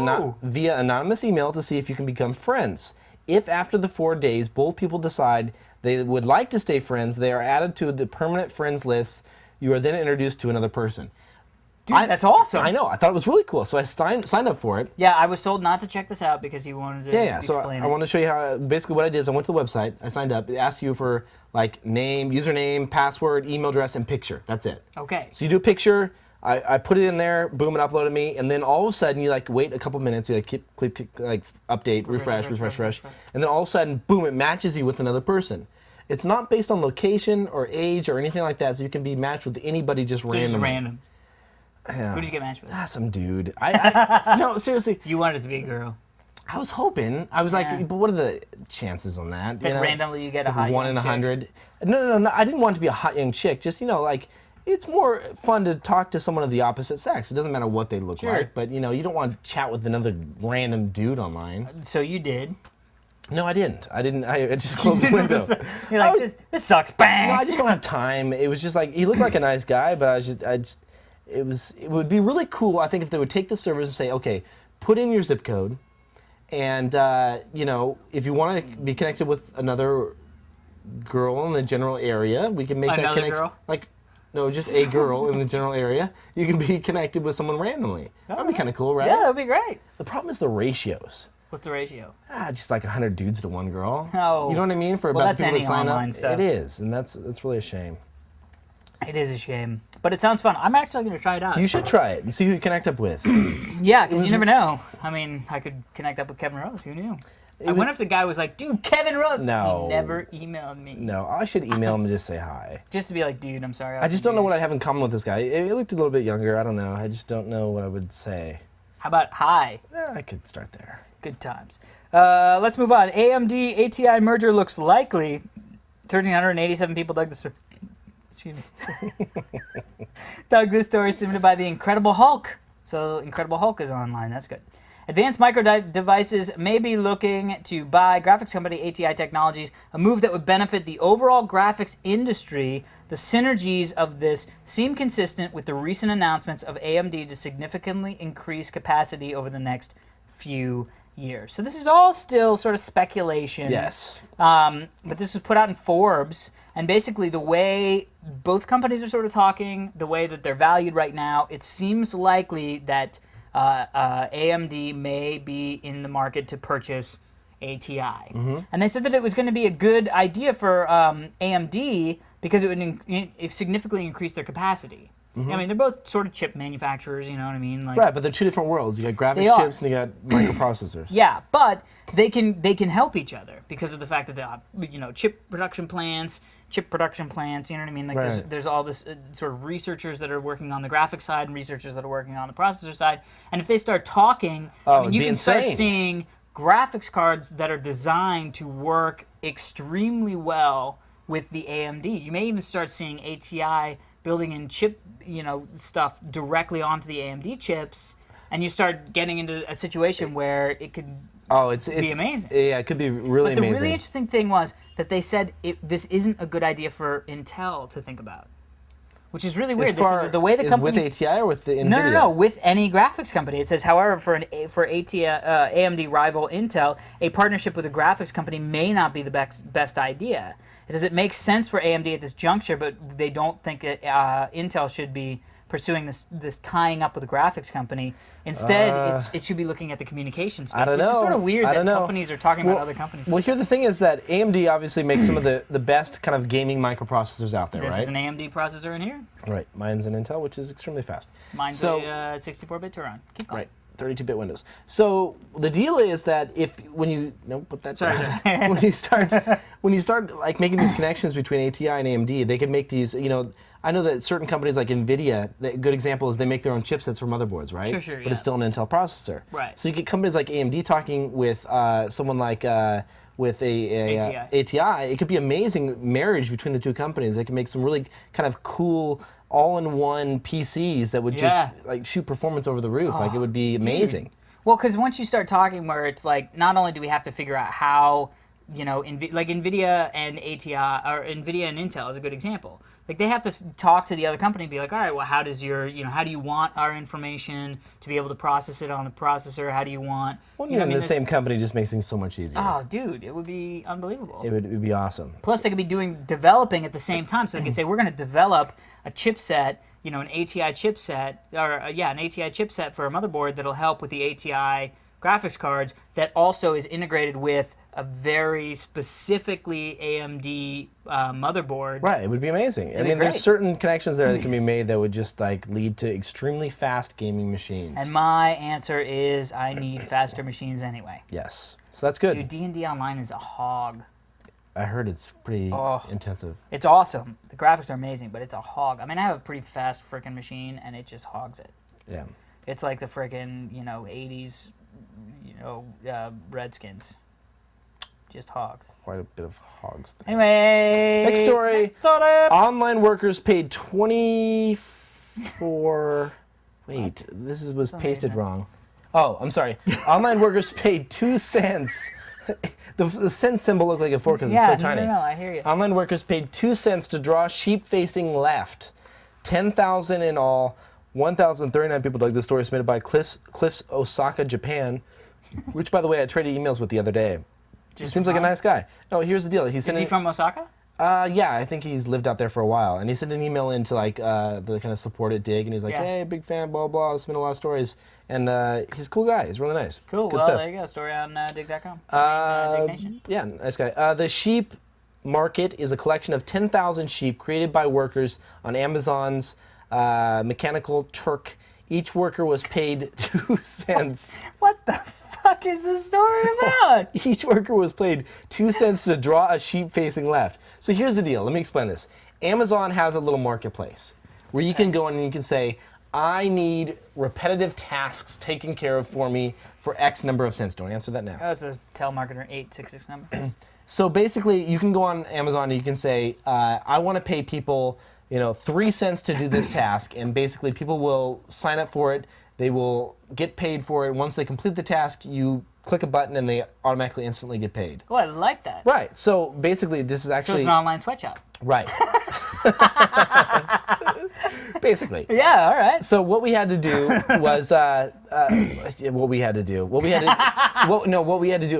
[SPEAKER 1] anonymous email to see if you can become friends. If after the 4 days both people decide they would like to stay friends, they are added to the permanent friends list. You are then introduced to another person.
[SPEAKER 2] Dude, that's awesome.
[SPEAKER 1] I know. I thought it was really cool, so I signed up for it.
[SPEAKER 2] Yeah, I was told not to check this out because he wanted to
[SPEAKER 1] Yeah. So
[SPEAKER 2] explain
[SPEAKER 1] I
[SPEAKER 2] it.
[SPEAKER 1] want to show you how. Basically, what I did is I went to the website. I signed up. It asks you for like name, username, password, email address, and picture. That's it.
[SPEAKER 2] Okay.
[SPEAKER 1] So you do a picture. I put it in there. Boom, it uploaded me, and then all of a sudden you like wait a couple minutes. You like click like update, refresh, and then all of a sudden, boom, it matches you with another person. It's not based on location or age or anything like that, so you can be matched with anybody just
[SPEAKER 2] So
[SPEAKER 1] randomly.
[SPEAKER 2] just random.
[SPEAKER 1] Yeah.
[SPEAKER 2] Who did you get matched with?
[SPEAKER 1] Some dude. No, seriously.
[SPEAKER 2] You wanted it to be a girl.
[SPEAKER 1] I was hoping. I was
[SPEAKER 2] Yeah.
[SPEAKER 1] like, but what are the chances on that?
[SPEAKER 2] That randomly you get a hot
[SPEAKER 1] 1 in
[SPEAKER 2] young chick.
[SPEAKER 1] 100. No. I didn't want it to be a hot young chick. Just like it's more fun to talk to someone of the opposite sex. It doesn't matter what they look
[SPEAKER 2] Sure.
[SPEAKER 1] like, but you don't want to chat with another random dude online.
[SPEAKER 2] So you did.
[SPEAKER 1] No, I didn't. I just closed the window.
[SPEAKER 2] You're like, this sucks. Bang.
[SPEAKER 1] No, I just don't have time. It was just like he looked like a nice guy, but it would be really cool, I think, if they would take the service and say, okay, put in your zip code, and if you want to be connected with another girl in the general area, we can make that
[SPEAKER 2] Another
[SPEAKER 1] connection.
[SPEAKER 2] girl?
[SPEAKER 1] Like, no, just a girl in the general area. You can be connected with someone randomly. That'd be kind of cool, right?
[SPEAKER 2] Yeah, that'd be great.
[SPEAKER 1] The problem is the ratios.
[SPEAKER 2] What's the ratio?
[SPEAKER 1] Just like 100 dudes to one girl.
[SPEAKER 2] Oh.
[SPEAKER 1] You know what I mean? For
[SPEAKER 2] Well,
[SPEAKER 1] about
[SPEAKER 2] that's
[SPEAKER 1] the people
[SPEAKER 2] any
[SPEAKER 1] that sign
[SPEAKER 2] online
[SPEAKER 1] up,
[SPEAKER 2] stuff.
[SPEAKER 1] it is, and that's really a shame.
[SPEAKER 2] It is a shame, but it sounds fun. I'm actually going to try it out.
[SPEAKER 1] You should try it and see who you connect up with.
[SPEAKER 2] Yeah, because you never know. I mean, I could connect up with Kevin Rose. Who knew? I wonder if the guy was like, dude, Kevin Rose.
[SPEAKER 1] No.
[SPEAKER 2] He never emailed me.
[SPEAKER 1] No, I should email him and just say hi.
[SPEAKER 2] Just to be like, dude, I'm sorry.
[SPEAKER 1] I just don't know what I have in common with this guy. He looked a little bit younger. I don't know. I just don't know what I would say.
[SPEAKER 2] How about hi?
[SPEAKER 1] I could start there.
[SPEAKER 2] Good times. Let's move on. AMD ATI merger looks likely. 1,387 people dug this. Excuse me. Dug this story submitted by the Incredible Hulk. So Incredible Hulk is online. That's good. Advanced Micro Devices may be looking to buy graphics company ATI Technologies, a move that would benefit the overall graphics industry. The synergies of this seem consistent with the recent announcements of AMD to significantly increase capacity over the next few years. So this is all still sort of speculation.
[SPEAKER 1] Yes.
[SPEAKER 2] But this was put out in Forbes, and basically the way both companies are sort of talking, the way that they're valued right now, it seems likely that AMD may be in the market to purchase ATI. And they said that it was going to be a good idea for AMD because it would significantly increase their capacity. I mean, they're both sort of chip manufacturers, you know what I mean? Like,
[SPEAKER 1] Right, but they're two different worlds. You got
[SPEAKER 2] They
[SPEAKER 1] graphics
[SPEAKER 2] are.
[SPEAKER 1] chips and you got microprocessors.
[SPEAKER 2] yeah, but they can help each other because of the fact that they have, chip production plants, you know what I mean? Like
[SPEAKER 1] Right.
[SPEAKER 2] there's all this sort of researchers that are working on the graphics side and researchers that are working on the processor side. And if they start talking, I mean, you
[SPEAKER 1] it'd be
[SPEAKER 2] can start
[SPEAKER 1] insane.
[SPEAKER 2] seeing graphics cards that are designed to work extremely well with the AMD. You may even start seeing ATI building in chip, stuff directly onto the AMD chips, and you start getting into a situation where it could
[SPEAKER 1] It's
[SPEAKER 2] be amazing.
[SPEAKER 1] Yeah, it could be really
[SPEAKER 2] But the
[SPEAKER 1] amazing.
[SPEAKER 2] really interesting thing was that they said this isn't a good idea for Intel to think about, which is really weird.
[SPEAKER 1] As
[SPEAKER 2] They said
[SPEAKER 1] far
[SPEAKER 2] that the way the
[SPEAKER 1] as
[SPEAKER 2] companies
[SPEAKER 1] with ATI or with the NVIDIA?
[SPEAKER 2] no, with any graphics company. It says, however, for ATI, AMD rival Intel, a partnership with a graphics company may not be the best idea. It says it makes sense for AMD at this juncture, but they don't think that Intel should be pursuing this tying up with a graphics company. Instead, it should be looking at the communication space,
[SPEAKER 1] I don't
[SPEAKER 2] which is
[SPEAKER 1] know.
[SPEAKER 2] sort of weird
[SPEAKER 1] I
[SPEAKER 2] that
[SPEAKER 1] don't know.
[SPEAKER 2] companies are talking about other companies.
[SPEAKER 1] Well, here the thing is that AMD obviously makes some of the best kind of gaming microprocessors out there,
[SPEAKER 2] This
[SPEAKER 1] right?
[SPEAKER 2] is an AMD processor in here.
[SPEAKER 1] Right. Mine's an Intel, which is extremely fast.
[SPEAKER 2] Mine's
[SPEAKER 1] So-
[SPEAKER 2] a 64-bit Turon. Keep going.
[SPEAKER 1] Right. 32-bit Windows. So the deal is that when you put that
[SPEAKER 2] Sorry,
[SPEAKER 1] down. when you start like making these connections between ATI and AMD, they can make these. I know that certain companies like NVIDIA, a good example is they make their own chipsets for motherboards, right?
[SPEAKER 2] Sure,
[SPEAKER 1] But
[SPEAKER 2] yeah.
[SPEAKER 1] it's still an Intel processor.
[SPEAKER 2] Right.
[SPEAKER 1] So you get companies like AMD talking with someone like. With ATI, it could be amazing marriage between the two companies. They can make some really kind of cool all-in-one PCs that would
[SPEAKER 2] Yeah.
[SPEAKER 1] just like shoot performance over the roof. Like it would be amazing.
[SPEAKER 2] Well, because once you start talking where it's like, not only do we have to figure out how, like NVIDIA and ATI, or NVIDIA and Intel is a good example. Like they have to talk to the other company and be like, all right, well, how does your, how do you want our information to be able to process it on the processor? How do you want?
[SPEAKER 1] Well,
[SPEAKER 2] you know,
[SPEAKER 1] in the
[SPEAKER 2] there's-
[SPEAKER 1] same company just makes things so much easier.
[SPEAKER 2] Oh, dude, it would be unbelievable.
[SPEAKER 1] It would be awesome.
[SPEAKER 2] Plus, they could be developing at the same time. So they could say, we're going to develop a chipset, an ATI chipset, or an ATI chipset for a motherboard that'll help with the ATI graphics cards that also is integrated with a very specifically AMD motherboard.
[SPEAKER 1] Right, it would be amazing.
[SPEAKER 2] It'd be
[SPEAKER 1] there's
[SPEAKER 2] great.
[SPEAKER 1] certain connections there that can be made that would just like lead to extremely fast gaming machines.
[SPEAKER 2] And my answer is I need faster machines anyway.
[SPEAKER 1] Yes, so that's good.
[SPEAKER 2] Dude, D&D Online is a hog.
[SPEAKER 1] I heard it's pretty intensive.
[SPEAKER 2] It's awesome. The graphics are amazing, but it's a hog. I have a pretty fast freaking machine, and it just hogs it.
[SPEAKER 1] Yeah.
[SPEAKER 2] It's like the freaking, 80s, Redskins. Just hogs.
[SPEAKER 1] Quite a bit of hogs.
[SPEAKER 2] Anyway.
[SPEAKER 1] Next story.
[SPEAKER 2] Next story.
[SPEAKER 1] Online workers paid 24. Wait, this was pasted
[SPEAKER 2] amazing.
[SPEAKER 1] wrong. Oh, I'm sorry. Online workers paid 2 cents. The cent symbol looked like a 4 because
[SPEAKER 2] Yeah,
[SPEAKER 1] it's so tiny.
[SPEAKER 2] no, I hear you.
[SPEAKER 1] Online workers paid 2 cents to draw sheep facing left. 10,000 in all. 1,039 people dug this story submitted by Cliffs, Osaka, Japan, which, by the way, I traded emails with the other day. He seems like a nice guy. No, here's the deal.
[SPEAKER 2] Is he from Osaka?
[SPEAKER 1] Yeah, I think he's lived out there for a while. And he sent an email into like the kind of support at Dig, and he's like,
[SPEAKER 2] Yeah.
[SPEAKER 1] hey, big fan, blah, blah, submit a lot of stories. And he's a cool guy. He's really nice.
[SPEAKER 2] Cool.
[SPEAKER 1] Good
[SPEAKER 2] Well,
[SPEAKER 1] stuff.
[SPEAKER 2] there you go. Story on dig.com. Diggnation.
[SPEAKER 1] Yeah, nice guy. The sheep market is a collection of 10,000 sheep created by workers on Amazon's Mechanical Turk. Each worker was paid 2 cents.
[SPEAKER 2] What the fuck is this story about?
[SPEAKER 1] Each worker was paid 2 cents to draw a sheep facing left. So here's the deal. Let me explain this. Amazon has a little marketplace where you can go in and you can say, I need repetitive tasks taken care of for me for X number of cents. Don't answer that now.
[SPEAKER 2] Oh, it's a telemarketer 866 number.
[SPEAKER 1] So basically, you can go on Amazon and you can say, I want to pay people 3 cents to do this task, and basically people will sign up for it. They will get paid for it. Once they complete the task, you click a button and they automatically instantly get paid.
[SPEAKER 2] Oh, I like that.
[SPEAKER 1] Right. So basically, this is
[SPEAKER 2] So
[SPEAKER 1] actually
[SPEAKER 2] it's an online sweatshop.
[SPEAKER 1] right. Basically.
[SPEAKER 2] Yeah, all right.
[SPEAKER 1] So what we had to do was what we had to do at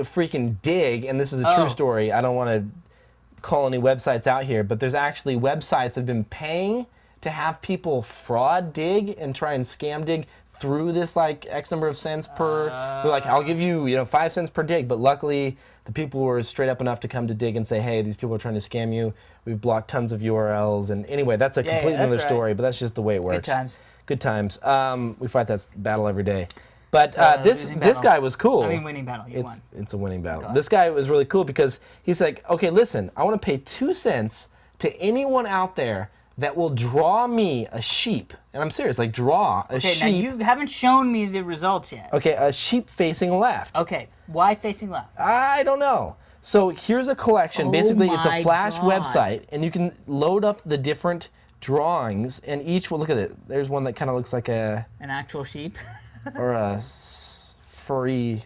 [SPEAKER 1] freaking Dig, and this is a true story. I don't want to call any websites out here, but there's actually websites that have been paying to have people fraud Dig and try and scam Dig through this like X number of cents per. They're like, I'll give you 5 cents per dig, but luckily the people were straight up enough to come to Dig and say, hey, these people are trying to scam you. We've blocked tons of URLs, and anyway, that's a completely
[SPEAKER 2] that's
[SPEAKER 1] other
[SPEAKER 2] right.
[SPEAKER 1] story, but that's just the way it works.
[SPEAKER 2] Good times.
[SPEAKER 1] Good times. We fight that battle every day. But
[SPEAKER 2] losing
[SPEAKER 1] this
[SPEAKER 2] battle.
[SPEAKER 1] guy was cool.
[SPEAKER 2] I mean, winning battle. You won.
[SPEAKER 1] It's a winning battle.
[SPEAKER 2] Go on.
[SPEAKER 1] This guy was really cool because he's like, okay, listen, I want to pay 2 cents to anyone out there that will draw me a sheep. And I'm serious, like draw a
[SPEAKER 2] Okay,
[SPEAKER 1] sheep.
[SPEAKER 2] now you haven't shown me the results yet.
[SPEAKER 1] Okay, a sheep facing left.
[SPEAKER 2] Okay, why facing left?
[SPEAKER 1] I don't know. So here's a collection.
[SPEAKER 2] Oh
[SPEAKER 1] Basically, it's a
[SPEAKER 2] my
[SPEAKER 1] Flash
[SPEAKER 2] God.
[SPEAKER 1] website, and you can load up the different drawings, and each will look at it. There's one that kind of looks like a
[SPEAKER 2] An actual sheep?
[SPEAKER 1] or a furry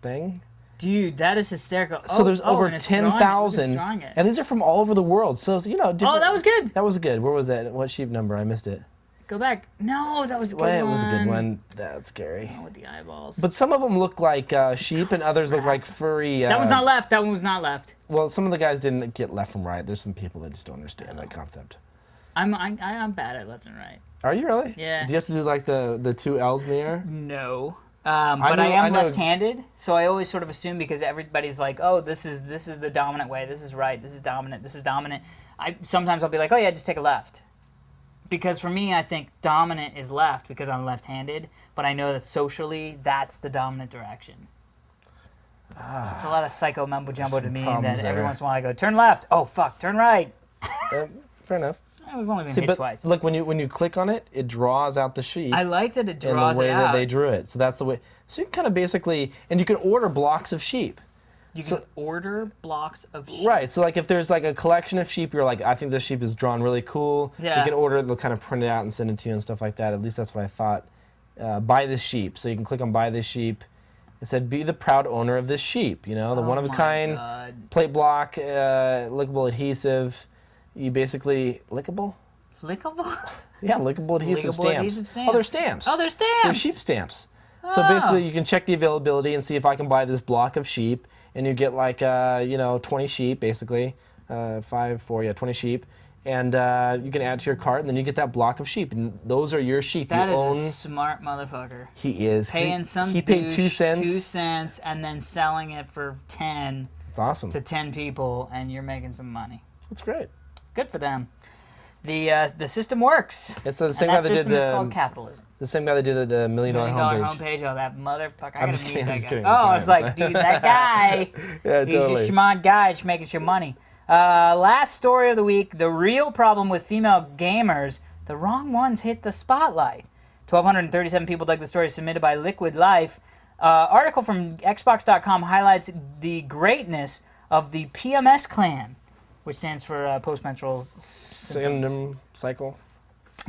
[SPEAKER 1] thing.
[SPEAKER 2] Dude, that is hysterical.
[SPEAKER 1] So there's over
[SPEAKER 2] and it's drawing it. Look,
[SPEAKER 1] 10,000,
[SPEAKER 2] it's drawing it.
[SPEAKER 1] and these are from all over the world. So different,
[SPEAKER 2] Oh, that was good.
[SPEAKER 1] That was good. Where was that? What sheep number? I missed it.
[SPEAKER 2] Go back. No, that was a good
[SPEAKER 1] Well, it
[SPEAKER 2] one.
[SPEAKER 1] was a good one. That's scary.
[SPEAKER 2] Oh, with the eyeballs.
[SPEAKER 1] But some of them look like sheep, and others look like furry.
[SPEAKER 2] that one's not left. That one was not left.
[SPEAKER 1] Well, some of the guys didn't get left from right. There's some people that just don't understand that concept.
[SPEAKER 2] I'm bad at left and right.
[SPEAKER 1] Are you really?
[SPEAKER 2] Yeah.
[SPEAKER 1] Do you have to do like the 2 L's in the air?
[SPEAKER 2] No. But I am left-handed, so I always sort of assume because everybody's like, oh, this is the dominant way. This is right. This is dominant. This is dominant. Sometimes I'll be like, oh yeah, just take a left. Because for me, I think dominant is left because I'm left-handed, but I know that socially, that's the dominant direction. It's a lot of psycho mumbo-jumbo to
[SPEAKER 1] some
[SPEAKER 2] me
[SPEAKER 1] problems
[SPEAKER 2] that every
[SPEAKER 1] there.
[SPEAKER 2] once in a while I go, turn left. Oh, fuck, turn right.
[SPEAKER 1] Fair enough.
[SPEAKER 2] We've only been
[SPEAKER 1] See,
[SPEAKER 2] hit
[SPEAKER 1] but
[SPEAKER 2] twice.
[SPEAKER 1] look, when you click on it, it draws out the sheep.
[SPEAKER 2] I like that it
[SPEAKER 1] in
[SPEAKER 2] draws
[SPEAKER 1] the way
[SPEAKER 2] it
[SPEAKER 1] that
[SPEAKER 2] out.
[SPEAKER 1] they drew it. So that's the way. So you can kind of basically, and you can order blocks of sheep.
[SPEAKER 2] You can order blocks of sheep.
[SPEAKER 1] Right. So like if there's like a collection of sheep, you're like, I think this sheep is drawn really cool.
[SPEAKER 2] Yeah.
[SPEAKER 1] You can order it. They'll kind of print it out and send it to you and stuff like that. At least that's what I thought. Buy this sheep. So you can click on buy this sheep. It said, be the proud owner of this sheep. The one of a kind
[SPEAKER 2] God.
[SPEAKER 1] plate block, lickable adhesive. You basically lickable.
[SPEAKER 2] Lickable?
[SPEAKER 1] Yeah, lickable adhesive
[SPEAKER 2] Lickable
[SPEAKER 1] stamps.
[SPEAKER 2] adhesive stamps.
[SPEAKER 1] Oh, they're stamps.
[SPEAKER 2] Oh, they're stamps.
[SPEAKER 1] They're sheep stamps. So
[SPEAKER 2] Oh.
[SPEAKER 1] basically, you can check the availability and see if I can buy this block of sheep, and you get like 20 sheep basically, 20 sheep, and you can add to your cart, and then you get that block of sheep, and those are your sheep.
[SPEAKER 2] That
[SPEAKER 1] you
[SPEAKER 2] is
[SPEAKER 1] own.
[SPEAKER 2] a smart motherfucker.
[SPEAKER 1] He is.
[SPEAKER 2] Paying some
[SPEAKER 1] He paid
[SPEAKER 2] douche
[SPEAKER 1] 2 cents.
[SPEAKER 2] 2 cents, and then selling it for 10
[SPEAKER 1] It's awesome.
[SPEAKER 2] to 10 people, and you're making some money.
[SPEAKER 1] That's great.
[SPEAKER 2] Good for them. The system works.
[SPEAKER 1] It's the
[SPEAKER 2] And
[SPEAKER 1] same guy
[SPEAKER 2] that
[SPEAKER 1] that did
[SPEAKER 2] system is
[SPEAKER 1] the
[SPEAKER 2] called capitalism.
[SPEAKER 1] the same guy that did the $1 million
[SPEAKER 2] $1
[SPEAKER 1] homepage.
[SPEAKER 2] homepage. Oh, that motherfucker. I
[SPEAKER 1] I'm
[SPEAKER 2] gotta
[SPEAKER 1] just
[SPEAKER 2] meet
[SPEAKER 1] kidding,
[SPEAKER 2] that
[SPEAKER 1] I'm just
[SPEAKER 2] guy.
[SPEAKER 1] kidding.
[SPEAKER 2] Oh,
[SPEAKER 1] Sorry,
[SPEAKER 2] it's like,
[SPEAKER 1] I'm sorry.
[SPEAKER 2] dude, that guy.
[SPEAKER 1] Yeah,
[SPEAKER 2] He's
[SPEAKER 1] totally.
[SPEAKER 2] a smart guy. Just making some money. Last story of the week. The real problem with female gamers. The wrong ones hit the spotlight. 1,237 people dug the story submitted by Liquid Life. Article from Xbox.com highlights the greatness of the PMS clan, which stands for postmenstrual symptoms.
[SPEAKER 1] Symptom cycle.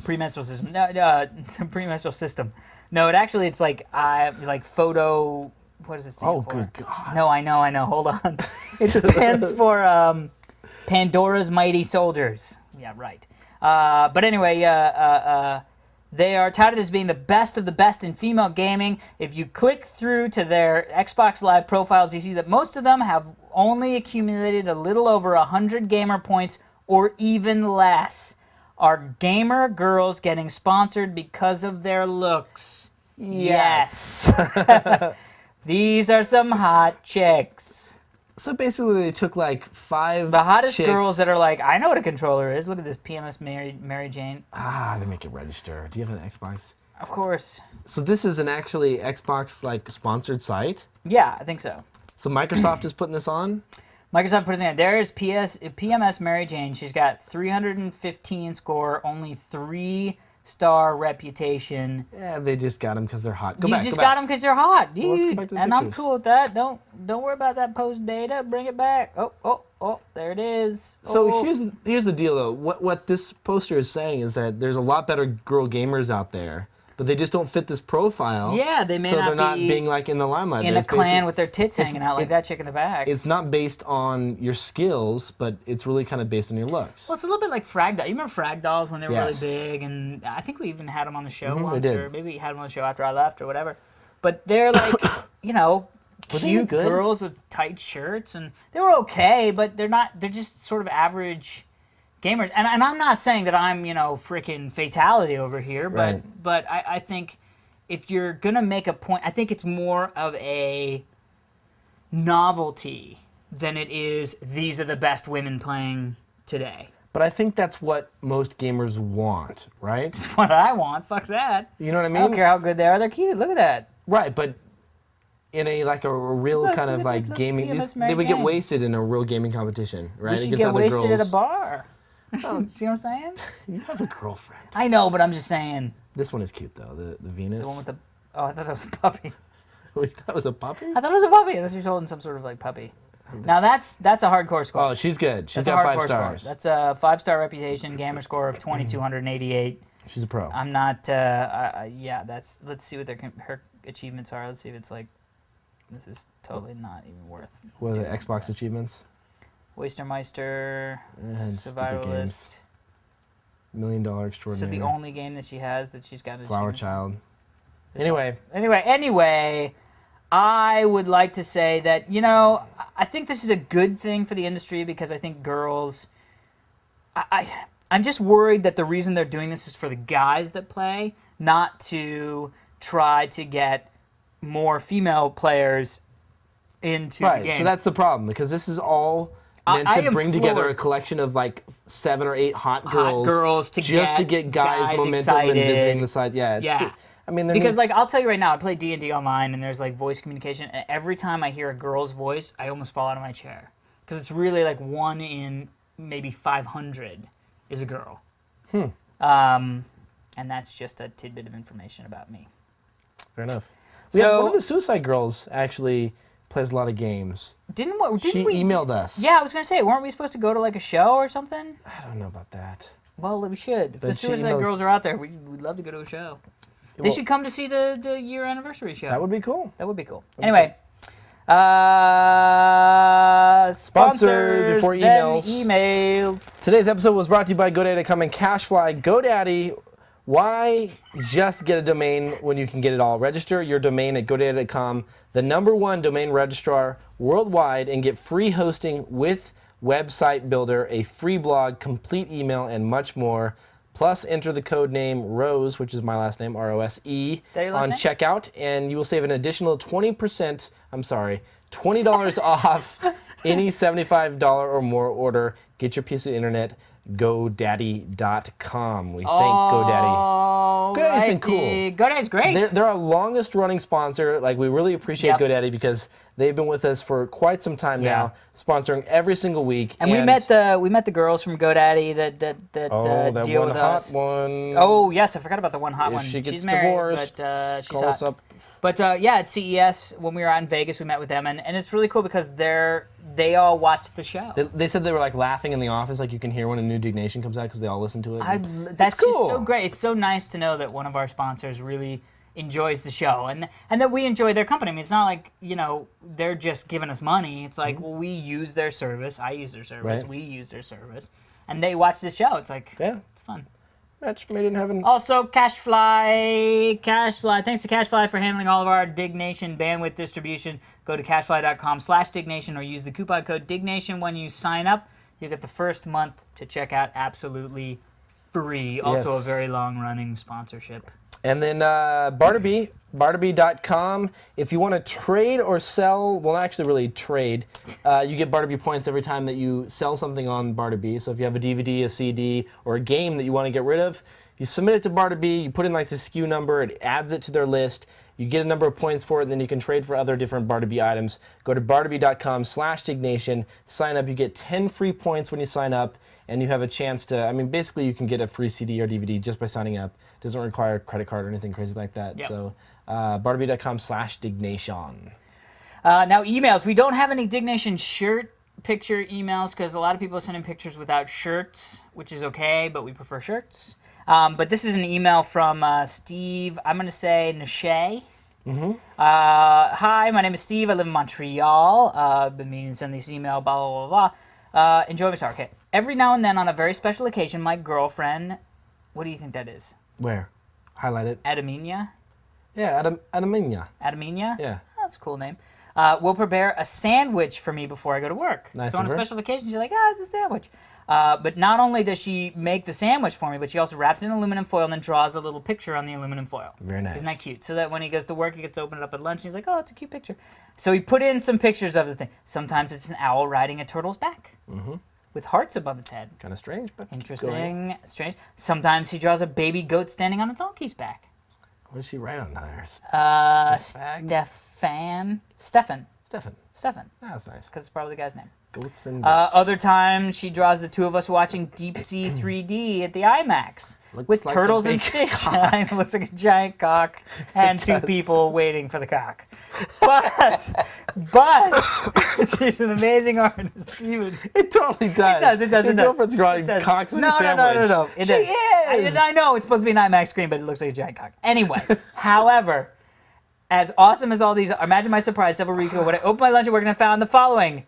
[SPEAKER 2] Premenstrual system. No, premenstrual system. No, it's like photo. What does it stand
[SPEAKER 1] Oh,
[SPEAKER 2] for?
[SPEAKER 1] good God.
[SPEAKER 2] No, I know. Hold on. It stands for Pandora's Mighty Soldiers. Yeah, right. But anyway, they are touted as being the best of the best in female gaming. If you click through to their Xbox Live profiles, you see that most of them have only accumulated a little over 100 gamer points or even less. Are gamer girls getting sponsored because of their looks? Yes. These are some hot chicks.
[SPEAKER 1] So basically, they took like 5.
[SPEAKER 2] The hottest
[SPEAKER 1] chicks.
[SPEAKER 2] girls that are like, I know what a controller is. Look at this PMS Mary Jane.
[SPEAKER 1] They make it register. Do you have an Xbox?
[SPEAKER 2] Of course.
[SPEAKER 1] So this is an actually Xbox like sponsored site.
[SPEAKER 2] Yeah, I think so.
[SPEAKER 1] So Microsoft is putting this on.
[SPEAKER 2] Microsoft puts it in. There's PMS Mary Jane. She's got 315 score, only 3-star reputation.
[SPEAKER 1] Yeah, they just got them because they're hot. Go
[SPEAKER 2] You
[SPEAKER 1] back,
[SPEAKER 2] just
[SPEAKER 1] go
[SPEAKER 2] got
[SPEAKER 1] back.
[SPEAKER 2] them because you're hot,
[SPEAKER 1] Well, let's go
[SPEAKER 2] dude.
[SPEAKER 1] back to the
[SPEAKER 2] And I'm
[SPEAKER 1] pictures.
[SPEAKER 2] cool with that. Don't worry about that post data. Bring it back. Oh, there it is.
[SPEAKER 1] So
[SPEAKER 2] Oh.
[SPEAKER 1] here's the deal though. What this poster is saying is that there's a lot better girl gamers out there, but they just don't fit this profile.
[SPEAKER 2] Yeah, they may
[SPEAKER 1] so
[SPEAKER 2] not
[SPEAKER 1] they're not
[SPEAKER 2] be
[SPEAKER 1] being like in the limelight.
[SPEAKER 2] in
[SPEAKER 1] But
[SPEAKER 2] a
[SPEAKER 1] it's
[SPEAKER 2] clan
[SPEAKER 1] basic-
[SPEAKER 2] with their tits hanging out like that chick in the back.
[SPEAKER 1] It's not based on your skills, but it's really kind of based on your looks.
[SPEAKER 2] Well, it's a little bit like Frag Dolls. You remember Frag Dolls when they were
[SPEAKER 1] Yes.
[SPEAKER 2] really big? And I think we even had them on the show
[SPEAKER 1] we
[SPEAKER 2] once,
[SPEAKER 1] did.
[SPEAKER 2] or maybe we had them on the show after I left or whatever. But they're like,
[SPEAKER 1] Were they
[SPEAKER 2] cute
[SPEAKER 1] good?
[SPEAKER 2] girls with tight shirts, and they were okay, but they're not. They're just sort of average gamers. And I'm not saying that I'm freaking fatality over here,
[SPEAKER 1] Right.
[SPEAKER 2] but I think if you're gonna make a point, I think it's more of a novelty than it is these are the best women playing today.
[SPEAKER 1] But I think that's what most gamers want, right?
[SPEAKER 2] It's what I want. Fuck that.
[SPEAKER 1] You know what I
[SPEAKER 2] I
[SPEAKER 1] mean?
[SPEAKER 2] don't care how good they are. They're cute. Look at that.
[SPEAKER 1] Right, but in a real
[SPEAKER 2] Look,
[SPEAKER 1] kind
[SPEAKER 2] look
[SPEAKER 1] of
[SPEAKER 2] at
[SPEAKER 1] like
[SPEAKER 2] that,
[SPEAKER 1] gaming,
[SPEAKER 2] PMS Mary
[SPEAKER 1] they would get
[SPEAKER 2] Jane.
[SPEAKER 1] wasted in a real gaming competition, right?
[SPEAKER 2] We should
[SPEAKER 1] Against
[SPEAKER 2] get
[SPEAKER 1] other
[SPEAKER 2] wasted at
[SPEAKER 1] girls.
[SPEAKER 2] a bar. See what I'm saying?
[SPEAKER 1] You have a girlfriend.
[SPEAKER 2] I know, but I'm just saying.
[SPEAKER 1] This one is cute though, the Venus.
[SPEAKER 2] The one with the. Oh, I thought that was a puppy.
[SPEAKER 1] Wait, that was a puppy?
[SPEAKER 2] I thought it was a puppy. Unless you're holding some sort of like puppy. Now that's a hardcore score.
[SPEAKER 1] Oh, she's good. She's
[SPEAKER 2] That's a
[SPEAKER 1] got
[SPEAKER 2] hardcore
[SPEAKER 1] 5 stars.
[SPEAKER 2] score. That's a 5-star reputation, gamer score of 2,288.
[SPEAKER 1] She's a pro.
[SPEAKER 2] I'm not. Yeah, that's. Let's see what her achievements are. Let's see if it's like. This is totally not even worth.
[SPEAKER 1] What are the Xbox achievements?
[SPEAKER 2] Wastermeister,
[SPEAKER 1] stupid
[SPEAKER 2] Survivalist.
[SPEAKER 1] $1 million
[SPEAKER 2] So
[SPEAKER 1] extraordinary.
[SPEAKER 2] the only game that she has that she's got.
[SPEAKER 1] Flower
[SPEAKER 2] achievements on.
[SPEAKER 1] Child.
[SPEAKER 2] Anyway, I would like to say that I think this is a good thing for the industry because I think girls. I'm just worried that the reason they're doing this is for the guys that play, not to try to get more female players into the games.
[SPEAKER 1] So that's the problem because this is all meant
[SPEAKER 2] I
[SPEAKER 1] to
[SPEAKER 2] am
[SPEAKER 1] bring together
[SPEAKER 2] for
[SPEAKER 1] a collection of like 7 or 8 hot
[SPEAKER 2] Hot girls to
[SPEAKER 1] just to
[SPEAKER 2] get
[SPEAKER 1] get guys momentum
[SPEAKER 2] excited.
[SPEAKER 1] and visiting the site. Yeah, it's
[SPEAKER 2] Yeah.
[SPEAKER 1] I mean, there
[SPEAKER 2] Because
[SPEAKER 1] needs-
[SPEAKER 2] I'll tell you right now, I play D&D online and there's like voice communication, and every time I hear a girl's voice, I almost fall out of my chair because it's really like 1 in maybe 500 is a girl. And that's just a tidbit of information about me.
[SPEAKER 1] fair enough.
[SPEAKER 2] So-
[SPEAKER 1] Yeah, one of the Suicide Girls actually plays a lot of games.
[SPEAKER 2] Didn't
[SPEAKER 1] She
[SPEAKER 2] we
[SPEAKER 1] emailed us.
[SPEAKER 2] Yeah, I was gonna say, weren't we supposed to go to like a show or something?
[SPEAKER 1] I don't know about that.
[SPEAKER 2] Well, we should. If the
[SPEAKER 1] But she
[SPEAKER 2] Suicide
[SPEAKER 1] emails-
[SPEAKER 2] Girls are out there, we'd love to go to a show. They
[SPEAKER 1] Well-
[SPEAKER 2] should come to see the year anniversary show.
[SPEAKER 1] That would be cool.
[SPEAKER 2] That would be cool. Anyway, Sponsors
[SPEAKER 1] before
[SPEAKER 2] then
[SPEAKER 1] emails.
[SPEAKER 2] emails.
[SPEAKER 1] Today's episode was brought to you by GoDaddy.com and CashFly. GoDaddy, why just get a domain when you can get it all? Register your domain at GoDaddy.com, the #1 domain registrar worldwide, and get free hosting with Website Builder, a free blog, complete email, and much more. Plus, enter the code name ROSE, which is my last name, ROSE,
[SPEAKER 2] that your last
[SPEAKER 1] on
[SPEAKER 2] name?
[SPEAKER 1] checkout, and you will save an additional $20 off any $75 or more order. Get your piece of the internet, GoDaddy.com. We thank GoDaddy.
[SPEAKER 2] Oh,
[SPEAKER 1] GoDaddy's been cool.
[SPEAKER 2] GoDaddy's great.
[SPEAKER 1] They're our longest running sponsor. Like, we really appreciate
[SPEAKER 2] Yep.
[SPEAKER 1] GoDaddy because they've been with us for quite some time now, sponsoring every single week.
[SPEAKER 2] And we met the girls from GoDaddy that
[SPEAKER 1] that
[SPEAKER 2] deal
[SPEAKER 1] one
[SPEAKER 2] with
[SPEAKER 1] hot
[SPEAKER 2] us.
[SPEAKER 1] one.
[SPEAKER 2] Oh yes, I forgot about the one hot
[SPEAKER 1] If
[SPEAKER 2] one.
[SPEAKER 1] she gets
[SPEAKER 2] She's married,
[SPEAKER 1] divorced,
[SPEAKER 2] but she's
[SPEAKER 1] call us
[SPEAKER 2] hot.
[SPEAKER 1] up.
[SPEAKER 2] But yeah, at CES when we were out in Vegas, we met with them, and it's really cool because they all watched the show.
[SPEAKER 1] They said they were like laughing in the office, like you can hear when a new Diggnation comes out because they all listen to it.
[SPEAKER 2] That's
[SPEAKER 1] cool.
[SPEAKER 2] just so great. It's so nice to know that one of our sponsors really enjoys the show and that we enjoy their company. I mean, it's not like, they're just giving us money. It's like, well, we use their service. I use their service.
[SPEAKER 1] Right.
[SPEAKER 2] We use their service. And they watch the show. It's like,
[SPEAKER 1] Yeah.
[SPEAKER 2] it's fun.
[SPEAKER 1] Match made in heaven.
[SPEAKER 2] Also, CashFly. Thanks to CashFly for handling all of our Diggnation bandwidth distribution. Go to cashfly.com/Diggnation or use the coupon code Diggnation when you sign up. You'll get the first month to check out absolutely free. Also,
[SPEAKER 1] Yes.
[SPEAKER 2] a very long-running sponsorship.
[SPEAKER 1] And then Bartleby.com. If you want to trade or sell, well, not actually really trade, you get Bartleby points every time that you sell something on Bartleby. So if you have a DVD, a CD, or a game that you want to get rid of, you submit it to Bartleby, you put in like the SKU number, it adds it to their list, you get a number of points for it, and then you can trade for other different Bartleby items. Go to bartleby.com/Diggnation, sign up, you get 10 free points when you sign up, and you have a chance to, basically you can get a free CD or DVD just by signing up. Doesn't require a credit card or anything crazy like that.
[SPEAKER 2] Yep.
[SPEAKER 1] So bartleby.com/Diggnation.
[SPEAKER 2] Now, emails. We don't have any Diggnation shirt picture emails because a lot of people are sending pictures without shirts, which is okay, but we prefer shirts. But this is an email from Steve, I'm going to say Nashay. Hi, my name is Steve. I live in Montreal. I've been meaning to send this email, blah, blah, blah, blah. Enjoy my star. Okay. Every now and then on a very special occasion, my girlfriend, what do you think that is?
[SPEAKER 1] Where? Highlight it.
[SPEAKER 2] Adaminia?
[SPEAKER 1] Yeah, Adaminia.
[SPEAKER 2] Adaminia?
[SPEAKER 1] Yeah.
[SPEAKER 2] That's a cool name. Will prepare a sandwich for me before I go to work.
[SPEAKER 1] Nice
[SPEAKER 2] So on a
[SPEAKER 1] of her.
[SPEAKER 2] special occasion, she's like, it's a sandwich. But not only does she make the sandwich for me, but she also wraps it in aluminum foil and then draws a little picture on the aluminum foil.
[SPEAKER 1] Very nice.
[SPEAKER 2] Isn't that cute? So that when he goes to work, he gets to open it up at lunch, and he's like, it's a cute picture. So he put in some pictures of the thing. Sometimes it's an owl riding a turtle's back with hearts above its head.
[SPEAKER 1] Kind of strange, but go ahead.
[SPEAKER 2] Interesting, strange. Sometimes he draws a baby goat standing on a donkey's back.
[SPEAKER 1] What did she write on there?
[SPEAKER 2] Stefan.
[SPEAKER 1] Stefan. That's nice.
[SPEAKER 2] Because it's probably the guy's name.
[SPEAKER 1] Goats and goats.
[SPEAKER 2] Other times, she draws the two of us watching Deep Sea 3D at the IMAX
[SPEAKER 1] Looks
[SPEAKER 2] with
[SPEAKER 1] like a
[SPEAKER 2] turtles and
[SPEAKER 1] big
[SPEAKER 2] fish. It looks like a giant cock and two people waiting for the cock. But she's an amazing artist, Steven.
[SPEAKER 1] It totally does.
[SPEAKER 2] It does.
[SPEAKER 1] Your girlfriend's drawing
[SPEAKER 2] It does.
[SPEAKER 1] cocks in
[SPEAKER 2] No.
[SPEAKER 1] a sandwich.
[SPEAKER 2] It
[SPEAKER 1] She
[SPEAKER 2] does.
[SPEAKER 1] is.
[SPEAKER 2] I know it's supposed to be an IMAX screen, but it looks like a giant cock. Anyway, however, as awesome as all these are, imagine my surprise several weeks ago when I opened my lunch at work and I found the following.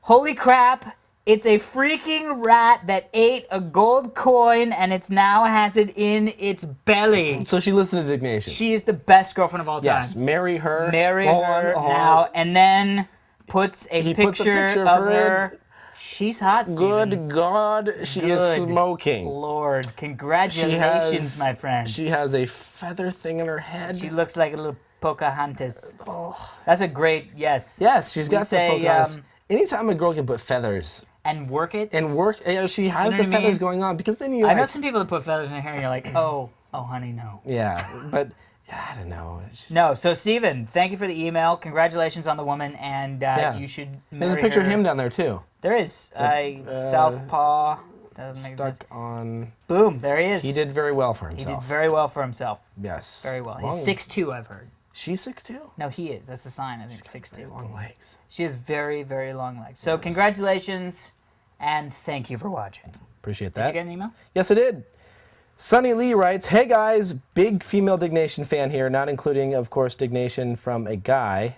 [SPEAKER 2] Holy crap, it's a freaking rat that ate a gold coin and it now has it in its belly.
[SPEAKER 1] So she listened to Diggnation.
[SPEAKER 2] She is the best girlfriend of all time.
[SPEAKER 1] Yes, marry her.
[SPEAKER 2] Marry
[SPEAKER 1] Hold
[SPEAKER 2] her
[SPEAKER 1] on.
[SPEAKER 2] now, and then puts a
[SPEAKER 1] He puts a
[SPEAKER 2] picture
[SPEAKER 1] picture
[SPEAKER 2] of
[SPEAKER 1] of
[SPEAKER 2] her.
[SPEAKER 1] her.
[SPEAKER 2] She's hot, Steven.
[SPEAKER 1] Good God, she is
[SPEAKER 2] Good
[SPEAKER 1] smoking.
[SPEAKER 2] Lord, congratulations, my friend.
[SPEAKER 1] She has a feather thing in her head.
[SPEAKER 2] She looks like a little Pocahontas. That's a great yes.
[SPEAKER 1] Yes, she's
[SPEAKER 2] We
[SPEAKER 1] got
[SPEAKER 2] say,
[SPEAKER 1] the Pocahontas. Anytime a girl can put feathers
[SPEAKER 2] And work it.
[SPEAKER 1] and work, she has
[SPEAKER 2] know
[SPEAKER 1] the
[SPEAKER 2] what I
[SPEAKER 1] feathers
[SPEAKER 2] mean?
[SPEAKER 1] going on because then you.
[SPEAKER 2] I know
[SPEAKER 1] like-
[SPEAKER 2] some people that put feathers in their hair and you're like, oh, honey, no.
[SPEAKER 1] Yeah, but I don't know. It's just-
[SPEAKER 2] No, so Steven, thank you for the email. Congratulations on the woman, and you should marry
[SPEAKER 1] There's a picture
[SPEAKER 2] her.
[SPEAKER 1] of him down there too.
[SPEAKER 2] There is. Southpaw. That doesn't make sense.
[SPEAKER 1] Stuck on.
[SPEAKER 2] Boom, there he is.
[SPEAKER 1] He did very well for
[SPEAKER 2] He
[SPEAKER 1] himself.
[SPEAKER 2] did very well for himself.
[SPEAKER 1] Yes.
[SPEAKER 2] Very well. He's
[SPEAKER 1] Long-
[SPEAKER 2] 6'2", I've heard.
[SPEAKER 1] She's 6'2".
[SPEAKER 2] No, he is. That's the sign, I think, 6'2".
[SPEAKER 1] Long legs.
[SPEAKER 2] She has very, very long legs. So congratulations, and thank you for watching.
[SPEAKER 1] Appreciate
[SPEAKER 2] Did
[SPEAKER 1] that.
[SPEAKER 2] you get an email?
[SPEAKER 1] Yes, I did. Sunny Lee writes, "Hey guys, big female Diggnation fan here, not including, of course, Diggnation from a guy."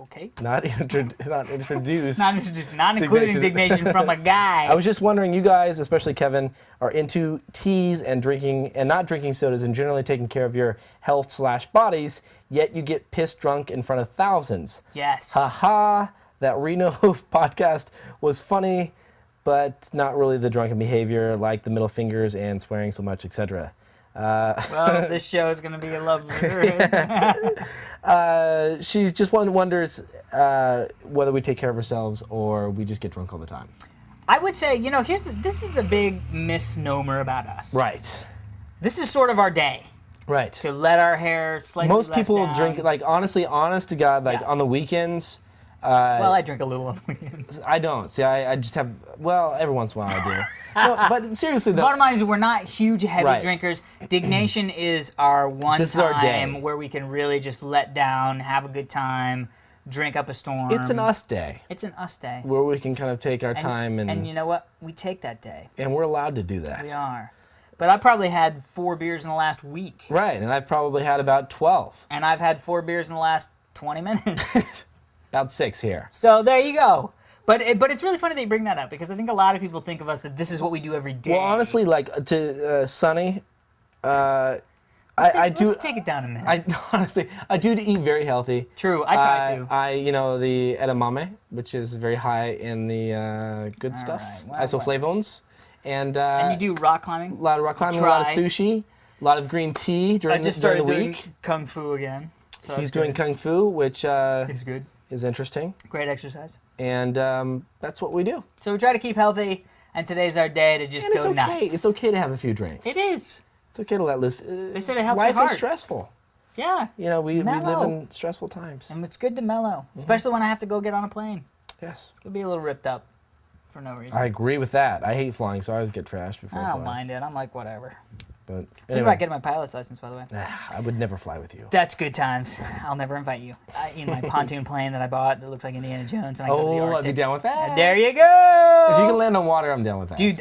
[SPEAKER 2] Okay.
[SPEAKER 1] Not introduced.
[SPEAKER 2] Not including Diggnation from a guy.
[SPEAKER 1] I was just wondering, you guys, especially Kevin, are into teas and drinking and not drinking sodas and generally taking care of your health/bodies, yet you get pissed drunk in front of thousands.
[SPEAKER 2] Yes.
[SPEAKER 1] Haha, that Reno podcast was funny, but not really the drunken behavior like the middle fingers and swearing so much, etc.
[SPEAKER 2] Well, this show is going to be a love.
[SPEAKER 1] She just wonders whether we take care of ourselves or we just get drunk all the time.
[SPEAKER 2] I would say, this is a big misnomer about us.
[SPEAKER 1] Right.
[SPEAKER 2] This is sort of our day
[SPEAKER 1] Right.
[SPEAKER 2] to let our hair slightly
[SPEAKER 1] Most
[SPEAKER 2] less
[SPEAKER 1] people
[SPEAKER 2] down.
[SPEAKER 1] drink, like, honestly, honest to God, like,
[SPEAKER 2] Yeah.
[SPEAKER 1] on the weekends.
[SPEAKER 2] Well, I drink a little on the weekends.
[SPEAKER 1] I don't. See, I just have, well, every once in a while I do. No, but seriously, though.
[SPEAKER 2] Bottom line is we're not huge, heavy
[SPEAKER 1] Right.
[SPEAKER 2] drinkers. Diggnation is our one
[SPEAKER 1] This is our day.
[SPEAKER 2] time where we can really just let down, have a good time, drink up a storm.
[SPEAKER 1] It's an us day
[SPEAKER 2] It's an us day.
[SPEAKER 1] where we can kind of take our time
[SPEAKER 2] And you know what? We take that day.
[SPEAKER 1] and we're allowed to do that.
[SPEAKER 2] We are. But I probably had 4 beers in the last week.
[SPEAKER 1] Right, and I've probably had about 12.
[SPEAKER 2] And I've had 4 beers in the last 20 minutes.
[SPEAKER 1] About 6 here.
[SPEAKER 2] So there you go. But it's really funny that you bring that up because I think a lot of people think of us that this is what we do every day.
[SPEAKER 1] Well, honestly, like, to Sonny,
[SPEAKER 2] let's take it down a minute.
[SPEAKER 1] I do eat very healthy.
[SPEAKER 2] True, I try to.
[SPEAKER 1] The edamame, which is very high in the good stuff,
[SPEAKER 2] right, well,
[SPEAKER 1] isoflavones, and
[SPEAKER 2] And you do rock climbing?
[SPEAKER 1] a lot of rock climbing, a lot of
[SPEAKER 2] Try.
[SPEAKER 1] sushi, a lot of green tea
[SPEAKER 2] I
[SPEAKER 1] during,
[SPEAKER 2] just
[SPEAKER 1] during
[SPEAKER 2] started
[SPEAKER 1] the
[SPEAKER 2] doing
[SPEAKER 1] week.
[SPEAKER 2] kung fu again. So
[SPEAKER 1] He's
[SPEAKER 2] that's
[SPEAKER 1] doing
[SPEAKER 2] good.
[SPEAKER 1] kung fu, which
[SPEAKER 2] It's good.
[SPEAKER 1] is interesting,
[SPEAKER 2] Great exercise.
[SPEAKER 1] and that's what we do.
[SPEAKER 2] So we try to keep healthy, and today's our day to just
[SPEAKER 1] And
[SPEAKER 2] go
[SPEAKER 1] it's okay.
[SPEAKER 2] nuts.
[SPEAKER 1] It's okay to have a few drinks.
[SPEAKER 2] It is.
[SPEAKER 1] It's okay to let loose.
[SPEAKER 2] They said it helps
[SPEAKER 1] Life
[SPEAKER 2] your heart.
[SPEAKER 1] is stressful.
[SPEAKER 2] Yeah.
[SPEAKER 1] You know, we live
[SPEAKER 2] Mellow.
[SPEAKER 1] in stressful times.
[SPEAKER 2] And it's good to mellow,
[SPEAKER 1] Mm-hmm.
[SPEAKER 2] especially when I have to go get on a plane.
[SPEAKER 1] Yes.
[SPEAKER 2] It'll be a little ripped up for no reason.
[SPEAKER 1] I agree with that. I hate flying, so I always get trashed before I
[SPEAKER 2] I don't
[SPEAKER 1] fly.
[SPEAKER 2] mind it. I'm like, whatever.
[SPEAKER 1] But
[SPEAKER 2] Think
[SPEAKER 1] anyway,
[SPEAKER 2] about getting my pilot's license, by the way.
[SPEAKER 1] I would never fly with you.
[SPEAKER 2] That's good times. I'll never invite you. In my pontoon plane that I bought that looks like Indiana Jones, and I go to the
[SPEAKER 1] Oh, I'd
[SPEAKER 2] Arctic.
[SPEAKER 1] be down with that.
[SPEAKER 2] There you go.
[SPEAKER 1] If you can land on water, I'm down with that.
[SPEAKER 2] Dude,